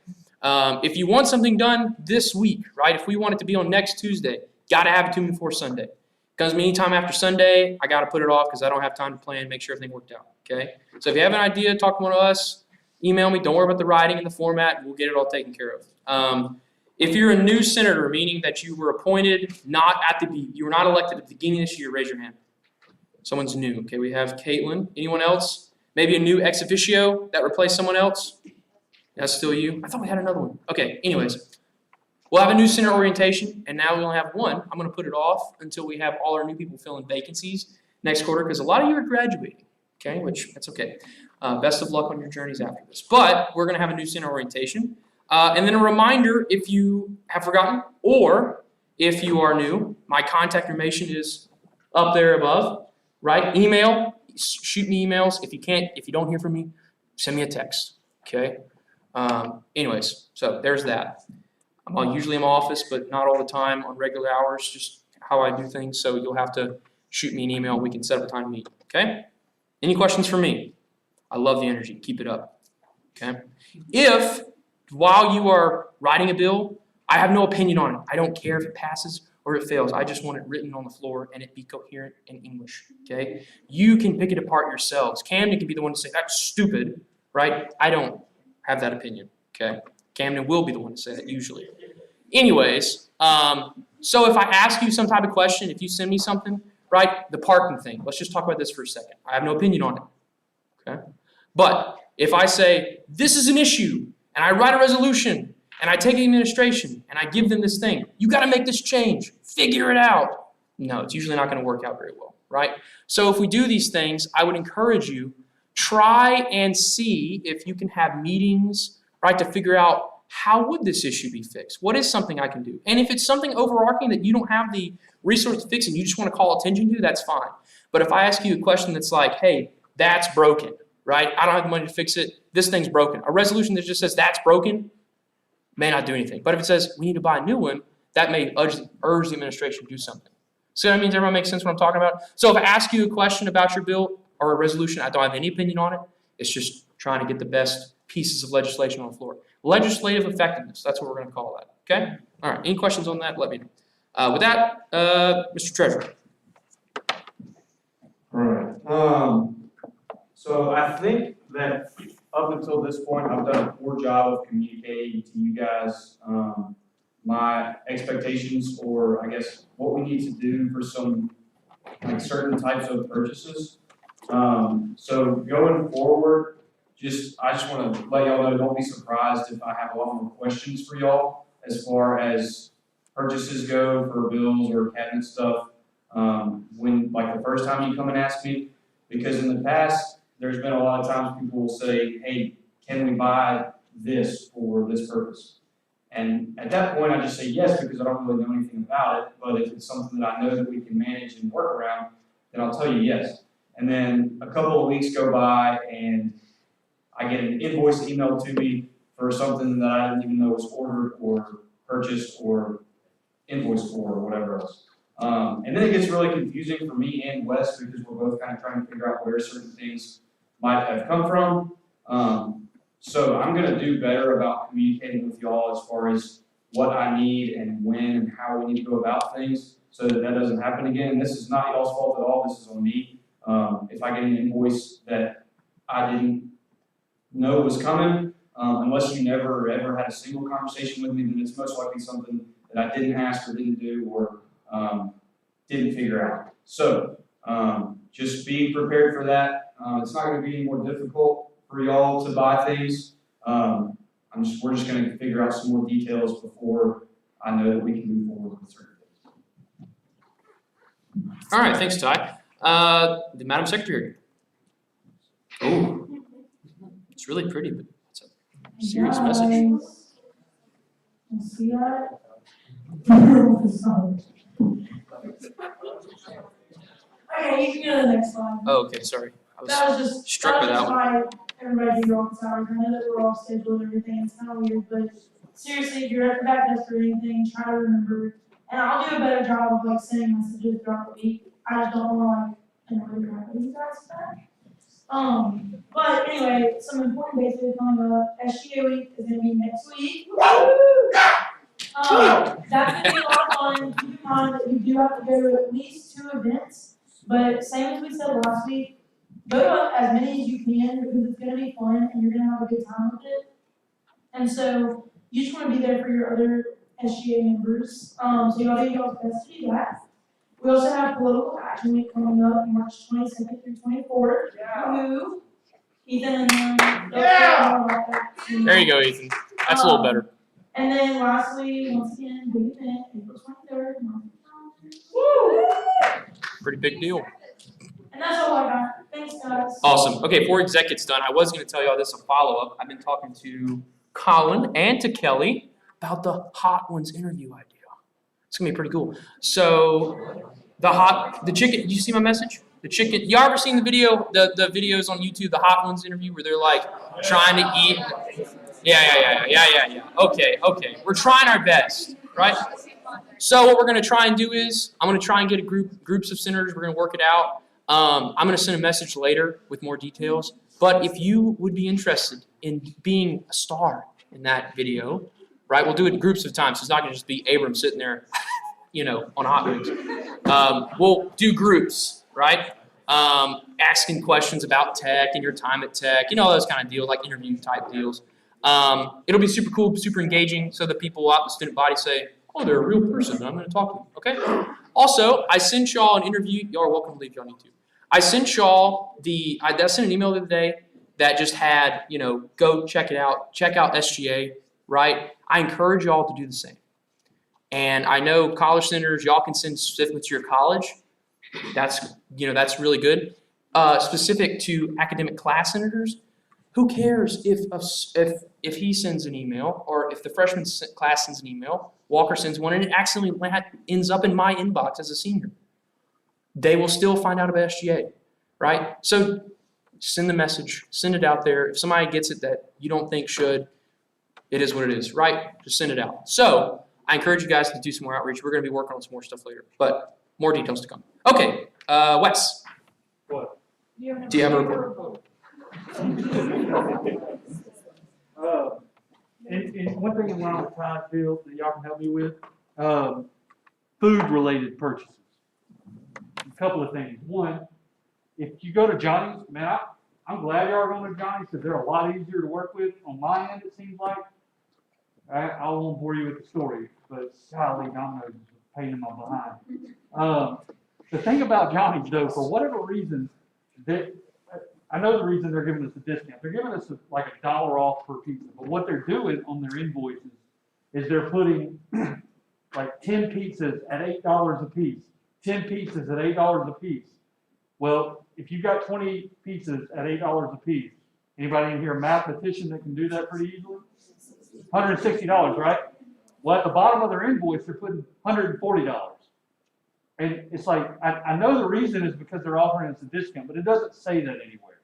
If you want something done this week, right? If we want it to be on next Tuesday, got to have it to me before Sunday. Comes me anytime after Sunday, I got to put it off because I don't have time to plan, make sure everything worked out, okay? So if you have an idea, talk to one of us, email me. Don't worry about the writing and the format. We'll get it all taken care of. If you're a new senator, meaning that you were appointed you were not elected at the beginning of this year, raise your hand. Someone's new. Okay, we have Caitlin. Anyone else? Maybe a new ex officio that replaced someone else? That's still you? I thought we had another one. Okay, anyways. We'll have a new center orientation, and now we only have one. I'm going to put it off until we have all our new people filling vacancies next quarter, because a lot of you are graduating, okay, which that's okay. Best of luck on your journeys after this. But we're going to have a new center orientation. And then a reminder, if you have forgotten, or if you are new, my contact information is up there above. Right? Email, shoot me emails. If you don't hear from me, send me a text. Okay? Anyways, so there's that. I'm usually in my office, but not all the time on regular hours, just how I do things. So you'll have to shoot me an email. We can set up a time to meet. Okay? Any questions for me? I love the energy. Keep it up. Okay? If, while you are writing a bill, I have no opinion on it. I don't care if it passes or it fails. I just want it written on the floor and it be coherent in English, okay? You can pick it apart yourselves. Camden can be the one to say, that's stupid, right? I don't have that opinion, okay? Camden will be the one to say that usually. Anyways, so if I ask you some type of question, if you send me something, right, the parking thing, let's just talk about this for a second. I have no opinion on it, okay? But if I say, this is an issue, and I write a resolution, and I take the administration and I give them this thing, you got to make this change. Figure it out. No, it's usually not going to work out very well, right? So if we do these things, I would encourage you, try and see if you can have meetings, right, to figure out how would this issue be fixed? What is something I can do? And if it's something overarching that you don't have the resource to fix and you just want to call attention to, that's fine. But if I ask you a question that's like, hey, that's broken, right? I don't have the money to fix it. This thing's broken. A resolution that just says that's broken may not do anything. But if it says we need to buy a new one, that may urge the administration to do something. See what I mean? Does everyone make sense what I'm talking about? So if I ask you a question about your bill or a resolution, I don't have any opinion on it. It's just trying to get the best pieces of legislation on the floor. Legislative effectiveness, that's what we're going to call that. Okay? All right. Any questions on that? Let me know. With that, Mr. Treasurer. All right. So I think that up until this point, I've done a poor job of communicating to you guys my expectations, or I guess what we need to do for some like certain types of purchases. So going forward, I just want to let y'all know, don't be surprised if I have a lot more questions for y'all as far as purchases go for bills or cabinet stuff. when, like the first time you come and ask me, because in the past, there's been a lot of times people will say, hey, can we buy this for this purpose? And at that point, I just say yes, because I don't really know anything about it, but if it's something that I know that we can manage and work around, then I'll tell you yes. And then a couple of weeks go by and I get an invoice emailed to me for something that I didn't even know was ordered or purchased or invoiced for or whatever else. And then it gets really confusing for me and Wes because we're both kind of trying to figure out where certain things might have come from. So I'm going to do better about communicating with y'all as far as what I need and when and how we need to go about things so that that doesn't happen again. And this is not y'all's fault at all. This is on me. If I get an invoice that I didn't know was coming, unless you never ever had a single conversation with me, then it's most likely something that I didn't ask or didn't do or didn't figure out. So just be prepared for that. It's not going to be any more difficult for y'all to buy things. We're just going to figure out some more details before I know that we can move forward with certain things. All right, thanks, Ty. The Madam Secretary. Oh, it's really pretty, but it's a serious message. You see that? Okay, you can go to the next slide. Oh, okay, sorry. I That was was just, struck by that one. why everybody do wrong hours. I know that we're all scheduled and everything, it's kind of weird, but seriously, if you're at the back desk or anything, try to remember. And I'll do a better job of like sending messages throughout the week. I just don't want to like, annoy you guys back. But anyway, some important dates that are coming up. SGA week is gonna be next week. That's gonna be a lot of fun. Keep in mind that you do have to go to at least 2 events. But same as we said last week, go to as many as you can because it's gonna be fun and you're gonna have a good time with it. And so you just wanna be there for your other SGA members. So y'all do y'all's best to do that. We also have political action week coming up March 22nd through 24th. Woo! Ethan and There you go, Ethan. That's a little better. And then lastly, once again, big event, April 23rd. Woo! Pretty big deal. And that's all I got. Thanks, guys. Awesome. Okay, before exec gets done, I was going to tell y'all this a follow-up. I've been talking to Colin and to Kelly about the Hot Ones interview idea. It's going to be pretty cool. So the chicken, did you see my message? The chicken, you ever seen the video, the videos on YouTube, the Hot Ones interview where they're like trying to eat? Yeah. Okay. We're trying our best, right? So what we're going to try and do is, I'm going to try and get groups of senators. We're going to work it out. I'm going to send a message later with more details. But if you would be interested in being a star in that video, right, we'll do it in groups of times. So it's not going to just be Abram sitting there, on Hot Wings. We'll do groups, right? Asking questions about tech and your time at tech, those kind of deals, like interview type deals. It'll be super cool, super engaging, so that people out in the student body say, oh, they're a real person, and I'm going to talk to them, okay? Also, I sent y'all an interview. Y'all are welcome to leave if y'all need to. I sent y'all I sent an email the other day that just had, go check it out. Check out SGA, right? I encourage y'all to do the same. And I know college senators, y'all can send certificates to your college. That's really good. Specific to academic class senators, who cares if he sends an email or if the freshman class sends an email, Walker sends one, and it accidentally ends up in my inbox as a senior. They will still find out about SGA, right? So send the message, send it out there. If somebody gets it that you don't think should, it is what it is, right? Just send it out. So I encourage you guys to do some more outreach. We're going to be working on some more stuff later, but more details to come. Okay, Wes. What? Do you have a report? And one thing around the time field that y'all can help me with, food-related purchases. A couple of things. One, if you go to Johnny's, man, I'm glad y'all are going to Johnny's because they're a lot easier to work with on my end, it seems like. I won't bore you with the story, but golly, Domino's is a pain in my behind. The thing about Johnny's, though, for whatever reason, I know the reason they're giving us a discount. They're giving us like $1 off per pizza. But what they're doing on their invoices is they're putting like 10 pizzas at $8 a piece, 10 pizzas at $8 a piece. Well, if you've got 20 pizzas at $8 a piece, anybody in here a mathematician that can do that pretty easily? $160, right? Well, at the bottom of their invoice, they're putting $140. And it's like, I know the reason is because they're offering us a discount, but it doesn't say that anywhere.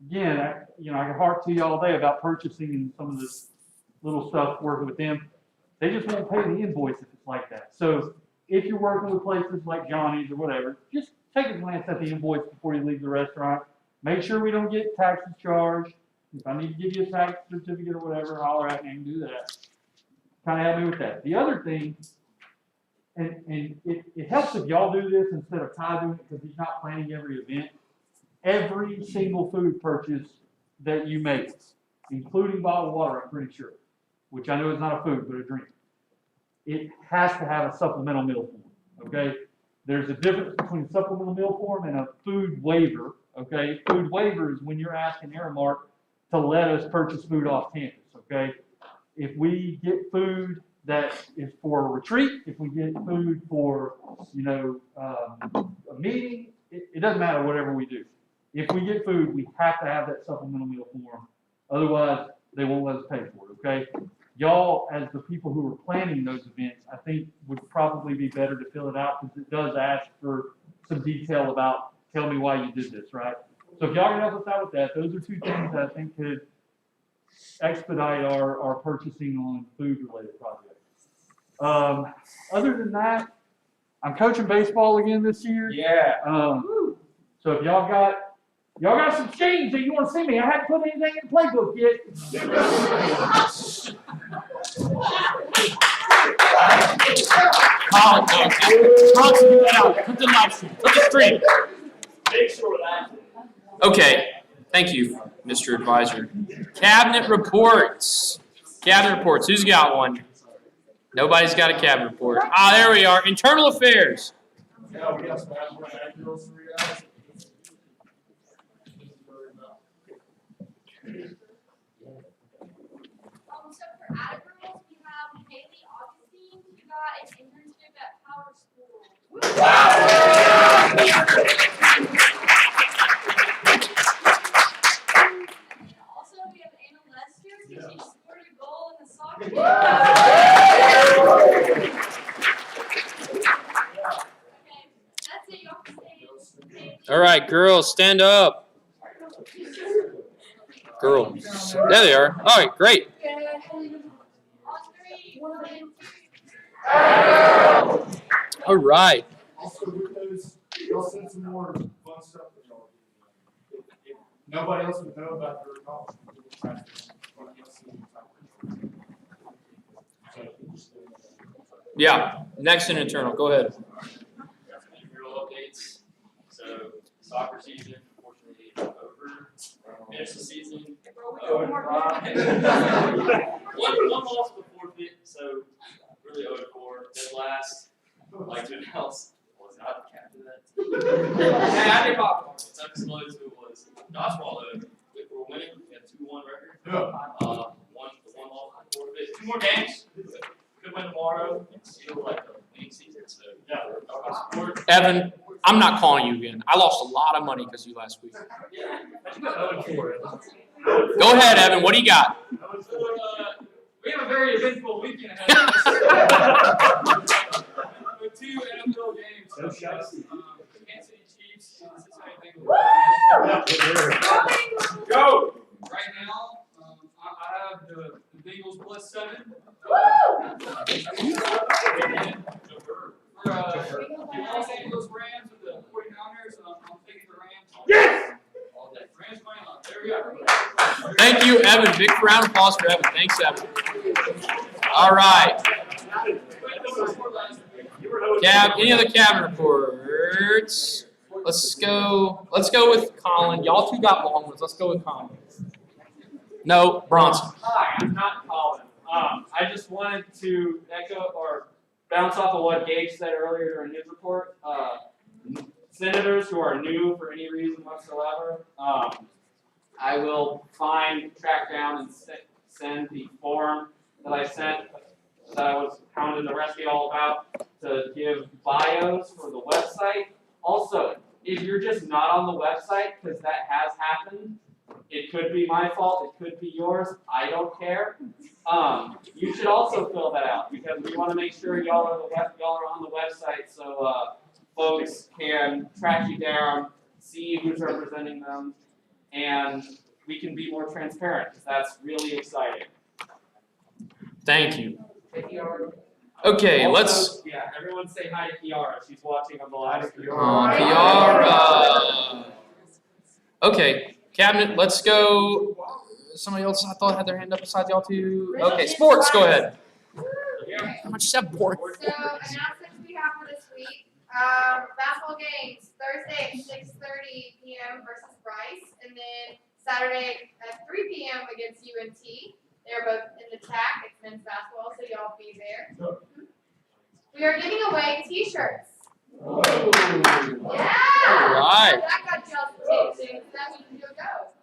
Again, I can harp to you all day about purchasing and some of this little stuff, working with them. They just won't pay the invoice if it's like that. So if you're working with places like Johnny's or whatever, just take a glance at the invoice before you leave the restaurant. Make sure we don't get taxes charged. If I need to give you a tax certificate or whatever, holler at me and do that. Kind of help me with that. The other thing, and it helps if y'all do this instead of Ty doing it because he's not planning every event. Every single food purchase that you make, including bottled water, I'm pretty sure, which I know is not a food, but a drink, it has to have a supplemental meal form, okay? There's a difference between supplemental meal form and a food waiver, okay? Food waiver is when you're asking Aramark to let us purchase food off campus, okay? If we get food that is for a retreat, if we get food for, a meeting, it doesn't matter whatever we do. If we get food, we have to have that supplemental meal form. Otherwise, they won't let us pay for it, okay? Y'all, as the people who are planning those events, I think would probably be better to fill it out because it does ask for some detail about, tell me why you did this, right? So if y'all can help us out with that, those are two things that I think could expedite our purchasing on food-related projects. Other than that, I'm coaching baseball again this year. Yeah. So if y'all got some change that you want to see me, I haven't put anything in the playbook yet. Colin, do that out. Put the live stream. Put the stream. Make sure that. Okay, thank you, Mr. Advisor. Cabinet reports. Cabinet reports. Who's got one? Nobody's got a cabinet report. Ah, there we are. Internal affairs. Yeah, we got some girls for you guys. So for Attic Girls, we have Haley Augustine, who got an internship at Power School. Also, we have Anna Lester, who she scored a goal in the soccer game. Okay, that's it. You have to stay. All right, girls, stand up. Girls. There they are. All right, great. On 3, 1, 2. All right. Also, with those, y'all send some more fun stuff that y'all do. If nobody else would know about their college, we'll try to Yeah, next and internal. Go ahead. Got some intramural updates. So soccer season, unfortunately, is over. Finish the season. One loss before forfeit, so really 0-4. Dead last. Like to announce, was not the captain of that team. Hey, I did pop. It's not as low as it was. Dodgeball though, if we're winning, we had 2-1 record. The one loss forfeit. 2 more games. Could win tomorrow and seal like a winning season. So yeah, support. Evan, I'm not calling you again. I lost a lot of money because of you last week. Yeah, but you got 0-4. Go ahead, Evan. What do you got? We have a very eventful weekend ahead of us. With 2 NFL games. Kansas City Chiefs, Cincinnati Bengals. Go! Right now, I have the Bengals +7. For Los Angeles Rams with the 49ers, I'm taking the Rams. Yes! All day. Rams money line. There we go. Thank you, Evan. Big round of applause for Evan. Thanks, Evan. All right. Any other cabinet reports? Let's go with Colin. Y'all two got long ones. Let's go with Colin. No, Bronson. Hi, I'm not Colin. I just wanted to echo or bounce off of what Gage said earlier during his report. Senators who are new for any reason whatsoever, I will track down and send the form that I sent that I was hounding the rest of y'all about. to give bios for the website. Also, if you're just not on the website, because that has happened, it could be my fault, it could be yours, I don't care. You should also fill that out because we want to make sure y'all are on the website so folks can track you down, see who's representing them, and we can be more transparent because that's really exciting. Thank you. Okay, Also, let's. Yeah, everyone say hi to Kiara. She's watching on the live stream. Kiara. Okay, cabinet, let's go. Somebody else I thought had their hand up besides y'all two. Okay, sports, go ahead. How much you have board? So announcements we have for this week. Basketball games Thursday at 6:30 p.m. versus Rice, and then Saturday at 3 p.m. against UNT. They're both in the TAC. It's men's basketball, so y'all be there. We are giving away T-shirts. Whoa. Yeah. All right. That got y'all some tips, so that we can go.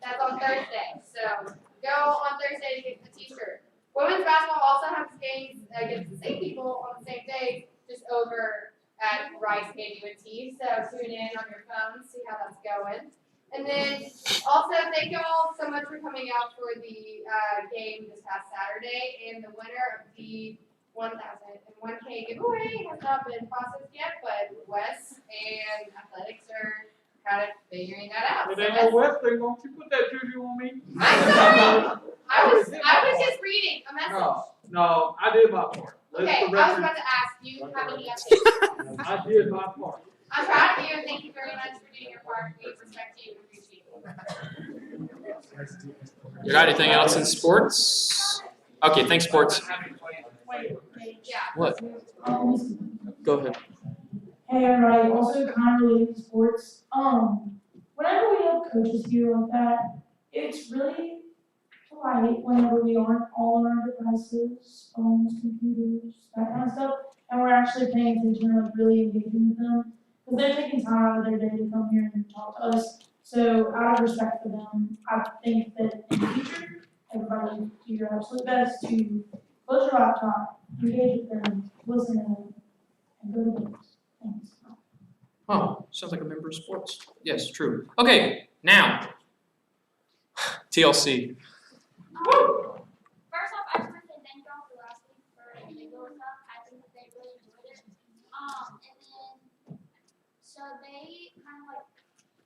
That's on Thursday. So go on Thursday to get the T-shirt. Women's basketball also has games against the same people on the same day, just over at Rice and UNT. So tune in on your phone, see how that's going. And then also thank you all so much for coming out for the game this past Saturday. And the winner of the 1,001K giveaway has not been processed yet, but Wes and athletics are kind of figuring that out. If So they that's- know Western, won't you put that juju on me? I'm sorry. I was just reading a message. No, I did my part. Let Okay, the I was record- about to ask, do you have any updates? I did my part. I'm proud of you and thank you very much for doing your part. We respect you and appreciate you. You got anything else in sports? Okay, thanks, sports. Yeah. What? Go ahead. Hey everybody, also kind of related to sports. Whenever we have coaches here like that, it's really polite whenever we aren't all on our devices, phones, computers, that kind of stuff, and we're actually paying attention and like really engaging with them, because they're taking time out of their day to come here and talk to us. So out of respect for them, I think that in the future, everybody do your absolute best to close your laptop, engage with them, listen to them, and go to games. Thanks. Oh, sounds like a member of sports. Yes, true. Okay, now, TLC. First off, I just want to say thank y'all for last week for the bingo stuff. I think that they really enjoyed it. And then, so they kind of like,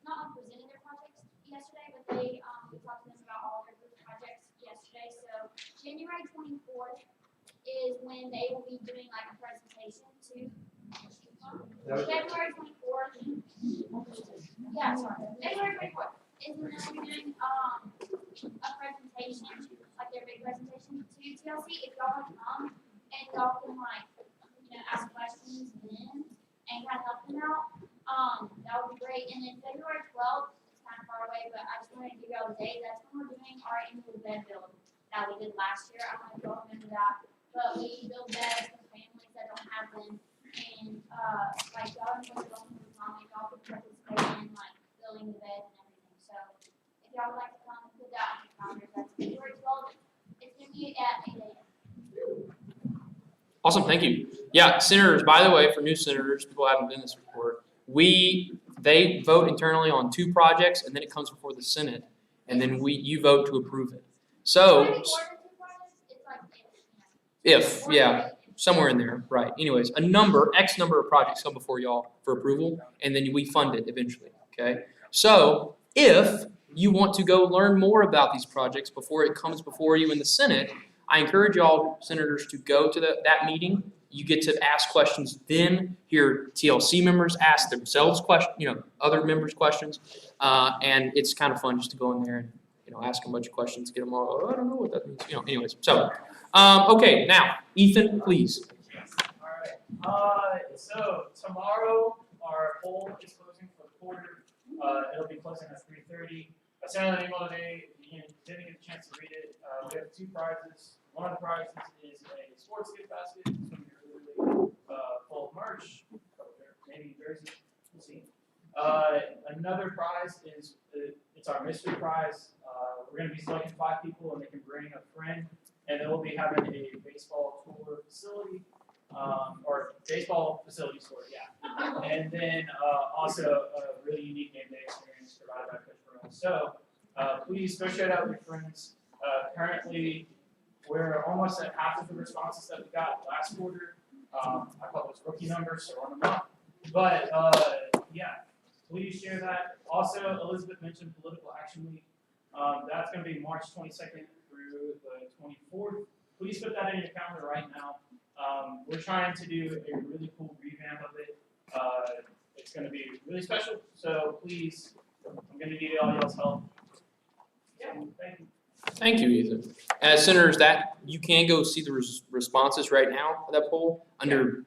not presented their projects yesterday, but they, we talked to them about all their group projects yesterday. So January 24th is when they will be doing like a presentation to February 24th. Yeah, sorry. February 24th is when they'll be doing a presentation, like their big presentation to TLC. If y'all want to come and y'all can like, ask questions then and kind of help them out, that would be great. And then February 12th, it's kind of far away, but I just wanted to give y'all the date. That's when we're doing our annual bed build that we did last year. I don't know if y'all remember that, but we build beds for families that don't have them. And like y'all can go to the comment, y'all can participate in like building the bed and everything. So if y'all would like to come and put that on your calendar, that's February 12th. It's gonna be at 8 a.m. Awesome, thank you. Yeah, senators, by the way, for new senators, people haven't been this before, they vote internally on 2 projects, and then it comes before the Senate, and then you vote to approve it. So, It's like if, yeah, somewhere in there, right. Anyways, X number of projects come before y'all for approval, and then we fund it eventually, okay? So, if you want to go learn more about these projects before it comes before you in the Senate, I encourage y'all senators to go to that meeting. You get to ask questions then, hear TLC members ask themselves questions, other members questions, and it's kind of fun just to go in there and, ask them a bunch of questions, get them all, oh, I don't know what that means, anyways. So, okay, now, Ethan, please. Alright, so tomorrow our poll is closing for the quarter. It'll be closing at 3:30. I sent out an email today. You didn't get a chance to read it. We have 2 prizes. One of the prizes is a sports gift basket. It's going to be really full of merch, maybe jerseys. We'll see. Another prize is it's our mystery prize. We're going to be selecting 5 people, and they can bring a friend, and then we'll be having a baseball tour facility. or baseball facility store, yeah. And then also a really unique game day experience provided by Coach Burrow. So please go share that with your friends. Currently, we're almost at half of the responses that we got last quarter. I call those rookie numbers, so run them up. But yeah, please share that. Also, Elizabeth mentioned Political Action Week. That's going to be March 22nd through the 24th. Please put that in your calendar right now. We're trying to do a really cool revamp of it. It's going to be really special, so please, I'm going to need all y'all's help. Yeah, thank you. Thank you, Ethan. As senators, that you can go see the responses right now of that poll under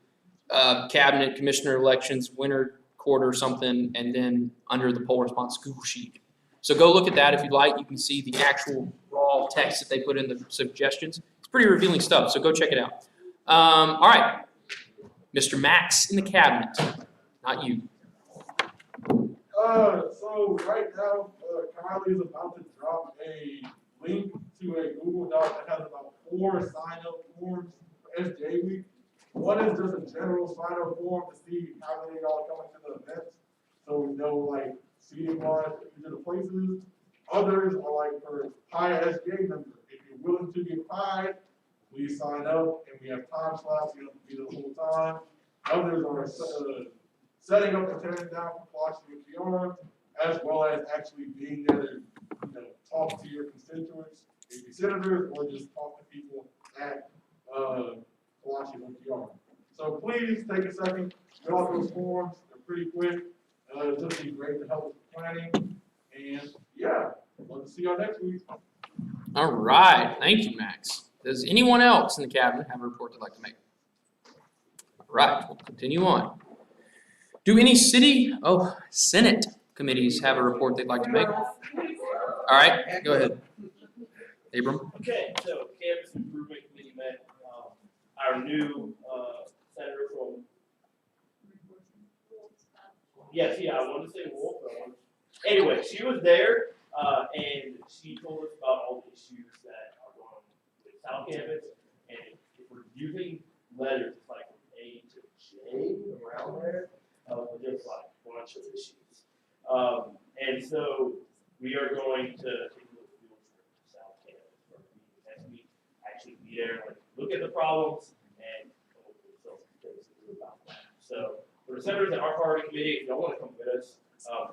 cabinet, commissioner elections, winter quarter something, and then under the poll response Google Sheet. So go look at that if you'd like. You can see the actual raw text that they put in the suggestions. It's pretty revealing stuff, so go check it out. All right, Mr. Max in the cabinet, not you. So right now, Kylie is about to drop a link to a Google Doc that has about 4 sign-up forms for SGA week. One is just a general sign-up form to see how many y'all are coming to the events, so we know like seating-wise each of the places. Others are like for higher SGA members. If you're willing to get pied, please sign up, and we have time slots. You don't have to be there the whole time. Others are setting up and tearing down for Flossie and Kiara, as well as actually being there to talk to your constituents, maybe senators, or just talk to people at Flossie and Kiara. So please take a second, fill out those forms. They're pretty quick. It'll just be great to help with planning. And yeah, love to see y'all next week. All right, thank you, Max. Does anyone else in the cabinet have a report they'd like to make? All right, we'll continue on. Do any Senate committees have a report they'd like to make? All right, go ahead. Abram? Okay, so Campus Improvement Committee met, our new senator from, yes, yeah, I wanted to say Wolf. Anyway, she was there, and she told us about all the issues that are going on with South Campus, and if we're using letters, it's like from A to J around there, just like a bunch of issues. And so we are going to take a little field trip to South Campus for next week, actually be there, like, look at the problems, and come up with some things to do about that. So for the senators in our party committee, if y'all want to come with us,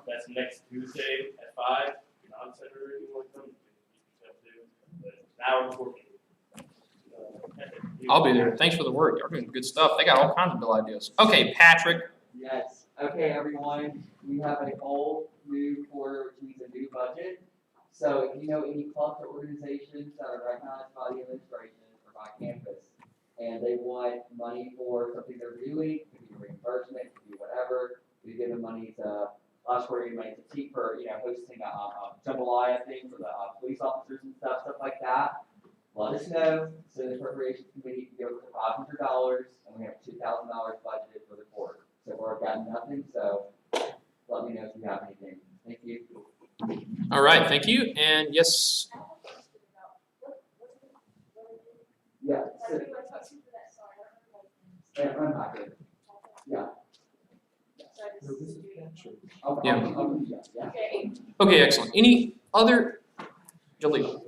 that's next Tuesday at 5. If you're not a senator and you want to come, you can do. But now we're working. I'll be there. Thanks for the work. You're doing good stuff. They got all kinds of bill ideas. Okay, Patrick. Yes. Okay, everyone. We have a whole new quarter, which means a new budget. So if you know any clubs or organizations that are recognized by the administration or by campus, and they want money for something they're doing, it could be reimbursement, it could be whatever. We give them money to last quarter, we made to team for hosting a jambalaya thing for the police officers and stuff like that. Let us know. So the appropriations committee can go for $500, and we have $2,000 budgeted for the quarter. So we've got nothing. So let me know if you have anything. Thank you. All right, thank you. And yes. Yeah. I'm not good. Yeah. Yeah. Okay, excellent. Any other? Jaleel.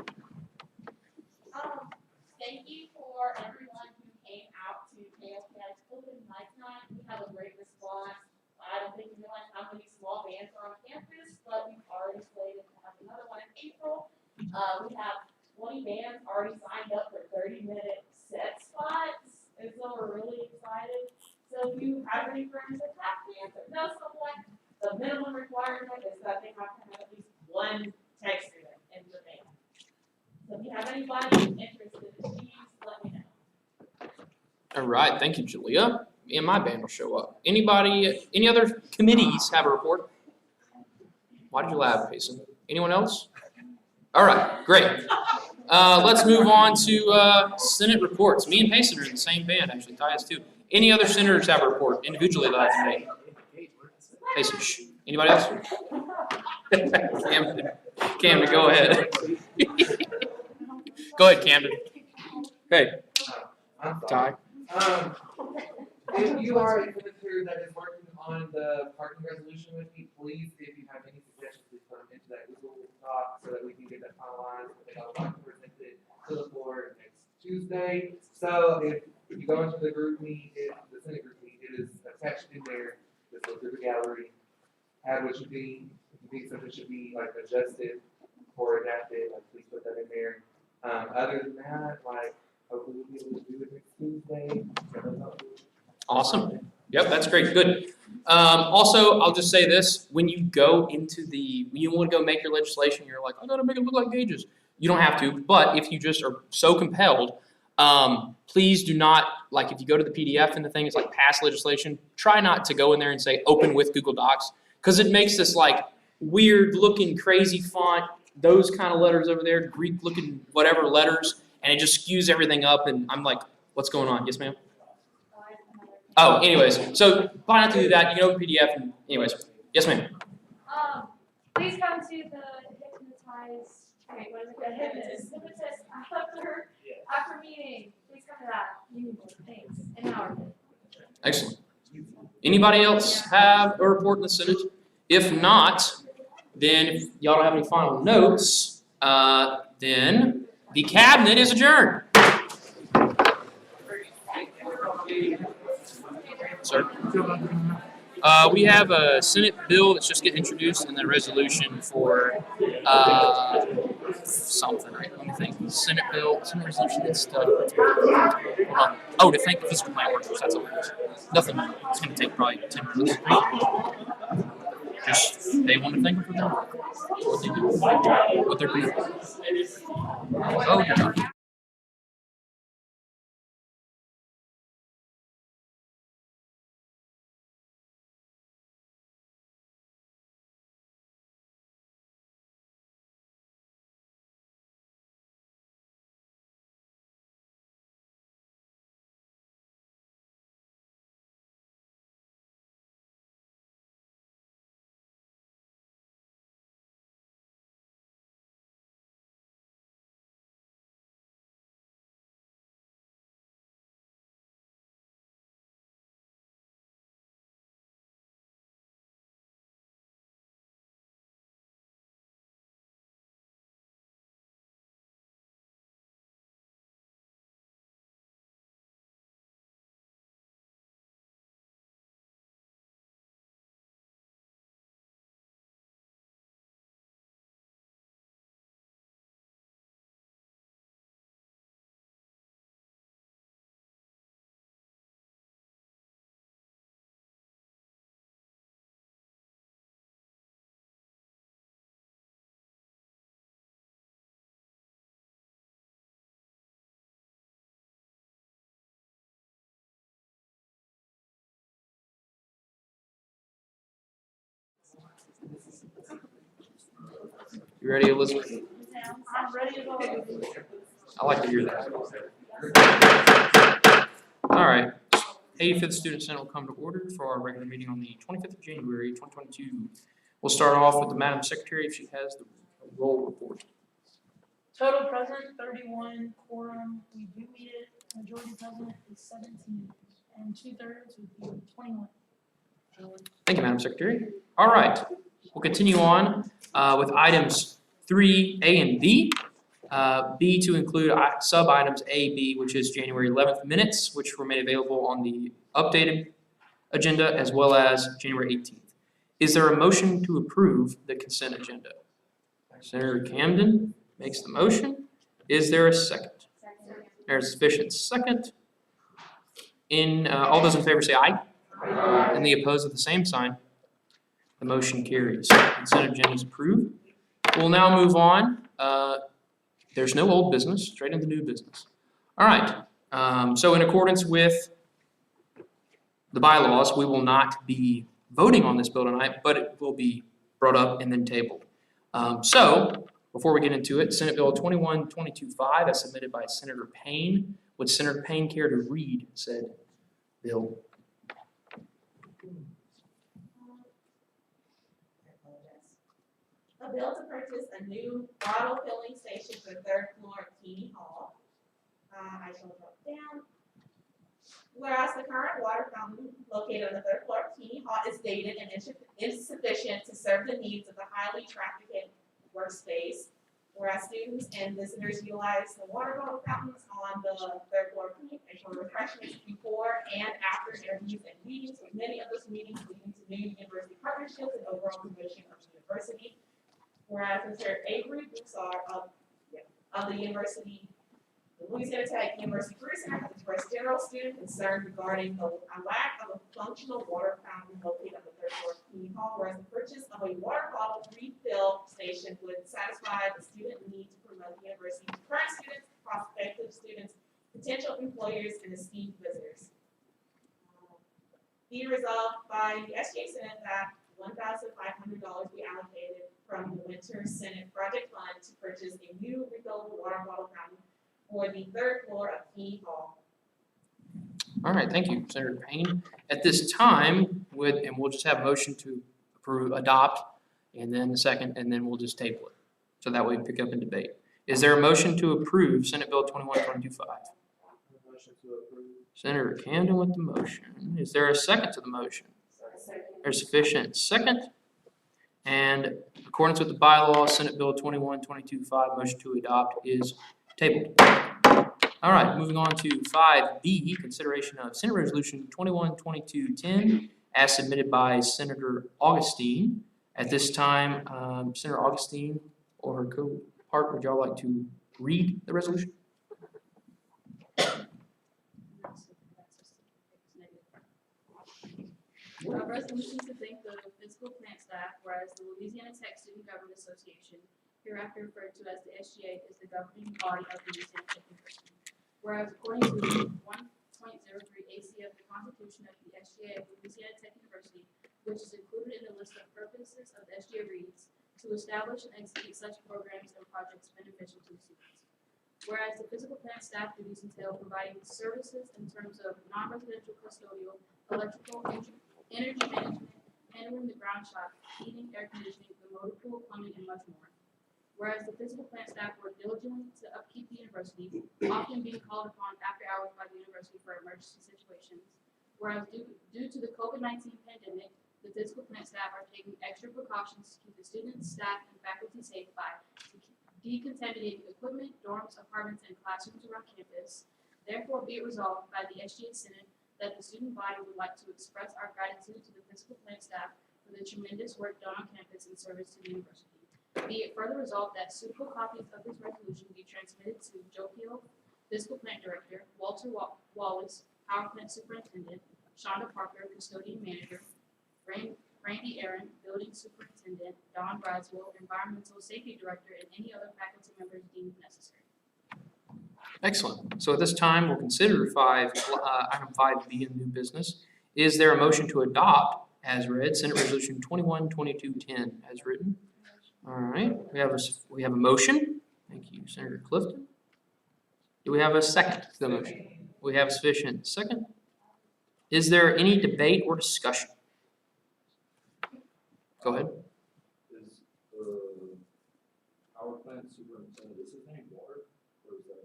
Thank you for everyone who came out to KSK's open mic night. We had a great response. I don't think you realize how many small bands are on campus, but we've already slated to have another one in April. We have 20 bands already signed up for 30-minute set spots, and so we're really excited. So if you have any friends that have bands or know someone, the minimum requirement is that they have to have at least one texter in the band. So if you have anybody interested, please let me know. All right, thank you, Jalea. Me and my band will show up. Anybody, any other committees have a report? Why did you laugh, Payson? Anyone else? All right, great. Let's move on to Senate reports. Me and Payson are in the same band, actually. Ty is too. Any other senators have a report individually that I can make? Payson, shh. Anybody else? Camden, go ahead. Go ahead, Camden. Hey. Ty. If you are a senator that is working on the parking resolution with me, please, if you have any suggestions, please put them into that Google Doc so that we can get that finalized. I would like to present it to the board next Tuesday. So if you go into the group meet, the Senate group meet, it is attached in there. Just look through the gallery, add what you think. If you think something should be like adjusted or adapted, like please put that in there. Other than that, like hopefully we'll be able to do it next Tuesday. Awesome. Yep, that's great. Good. Also, I'll just say this: when you go into when you want to go make your legislation, you're like, I gotta make it look like gauges. You don't have to, but if you just are so compelled, please do not, like if you go to the PDF and the thing is like pass legislation, try not to go in there and say open with Google Docs, because it makes this like weird looking crazy font, those kind of letters over there, Greek looking whatever letters, and it just skews everything up, and I'm like, what's going on? Yes, ma'am? Oh, anyways, so try not to do that. You can open PDF and anyways. Yes, ma'am. Please come to the hypnotize. Wait, what is it? The hypnotist after meeting. Please come to that. Thanks. An hour. Excellent. Anybody else have a report in the Senate? If not, then if y'all don't have any final notes, then the cabinet is adjourned. Sir? We have a Senate bill that's just getting introduced and then a resolution for something. Right? Let me think. Senate bill, Senate resolution and stuff. Hold on. Oh, to thank the fiscal plant workers. That's all it is. Nothing. It's going to take probably 10 minutes. Just they want to thank them for their work. What they do. What they're doing. Oh, good job. You ready, Elizabeth? I'm ready to go. I like to hear that. All right. 85th Student Senate will come to order for our regular meeting on the 25th of January, 2022. We'll start off with the Madam Secretary if she has the roll report. Total present, 31, quorum, we do meet it, majority present is 17, and 2/3 would be 21. Thank you, Madam Secretary. All right. We'll continue on with items 3A and B. B to include sub-items A, B, which is January 11th minutes, which were made available on the updated agenda, as well as January 18th. Is there a motion to approve the consent agenda? Senator Camden makes the motion. Is there a second? There's a sufficient second. All those in favor say aye. Aye. And the opposed with the same sign. The motion carries. Consent agenda is approved. We'll now move on. There's no old business, straight into new business. All right. So in accordance with the bylaws, we will not be voting on this bill tonight, but it will be brought up and then tabled. So before we get into it, Senate Bill 21225, as submitted by Senator Payne. Would Senator Payne care to read said bill? A bill to purchase a new bottle filling station for third floor at Keeney Hall. I shall drop down. Whereas the current water fountain located on the third floor of Keeney Hall is dated and insufficient to serve the needs of the highly trafficked workspace. Whereas students and visitors utilize the water bottle fountains on the third floor of Keeney for refreshments before and after interviews and meetings, with many of those meetings leading to new university partnerships and overall promotion of the university. Whereas Mr. Avery Broussard of the University, the Louisiana Tech University Career Center has expressed general student concern regarding the lack of a functional water fountain located on the third floor of Keeney Hall, whereas the purchase of a water bottle refill station would satisfy the student need to promote the university to current students, prospective students, potential employers, and esteemed visitors. Be resolved by the SGA Senate that $1,500 be allocated from the Winter Senate Project Fund to purchase a new refillable water bottle fountain for the third floor of Keeney Hall. All right, thank you, Senator Payne. At this time, and we'll just have a motion to approve, adopt, and then a second, and then we'll just table it. So that way we pick up and debate. Is there a motion to approve Senate Bill 21-22-5? Motion to approve. Senator Camden with the motion. Is there a second to the motion? There's sufficient second. And in accordance with the bylaws, Senate Bill 21-22-5, motion to adopt is tabled. All right, moving on to 5B, consideration of Senate Resolution 21-22-10 as submitted by Senator Augustine. At this time, Senator Augustine or her co-part, would y'all like to read the resolution? A resolution to thank the physical plant staff, whereas the Louisiana Tech Student Government Association, hereafter referred to as the SGA, is the governing body of the Louisiana Tech University. Whereas according to 1.03 AC of the Constitution of the SGA of Louisiana Tech University, which is included in the list of purposes of the SGA reads, to establish and execute such programs and projects beneficial to the students. Whereas the physical plant staff duties entail providing services in terms of non-residential custodial, electrical, energy management, handling the ground shop, heating, air conditioning, the motor pool, plumbing, and much more. Whereas the physical plant staff work diligently to upkeep the university, often being called upon after hours by the university for emergency situations. Whereas due to the COVID-19 pandemic, the physical plant staff are taking extra precautions to keep the students, staff, and faculty safe by decontaminating equipment, dorms, apartments, and classrooms around campus. Therefore, be it resolved by the SGA Senate that the student body would like to express our gratitude to the physical plant staff for the tremendous work done on campus in service to the university. Be it further resolved that suitable copies of this resolution be transmitted to Joe Peel, Physical Plant Director, Walter Wallace, Power Plant Superintendent, Shonda Parker, Custodian Manager, Randy Aaron, Building Superintendent, Don Braswell, Environmental Safety Director, and any other faculty members deemed necessary. Excellent. So at this time, we'll consider item 5B in new business. Is there a motion to adopt, as read, Senate Resolution 21-22-10 as written? All right, we have a motion. Thank you, Senator Clifton. Do we have a second to the motion? We have sufficient second. Is there any debate or discussion? Go ahead. Is power plant superintendent, is his name Ward, or is that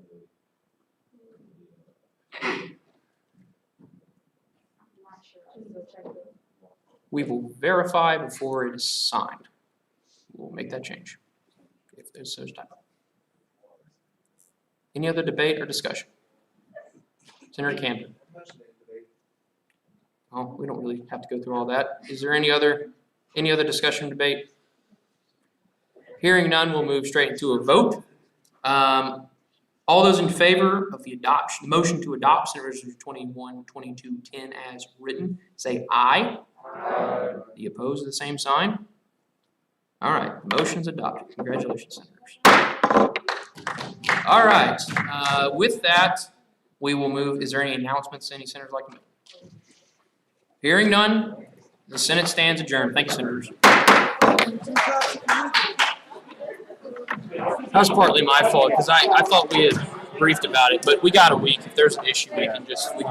We will verify before it is signed. We'll make that change if there's such type. Any other debate or discussion? Senator Camden. Oh, we don't really have to go through all that. Is there any other discussion, debate? Hearing none, we'll move straight into a vote. All those in favor of the motion to adopt Senate Resolution 21-22-10 as written, say aye. Aye. The opposed, the same sign. All right, motion's adopted. Congratulations, senators. All right, with that, we will move. Is there any announcements any senators like to make? Hearing none, the Senate stands adjourned. Thank you, senators. That was partly my fault because I thought we had briefed about it, but we got a week. If there's an issue, we can fix it.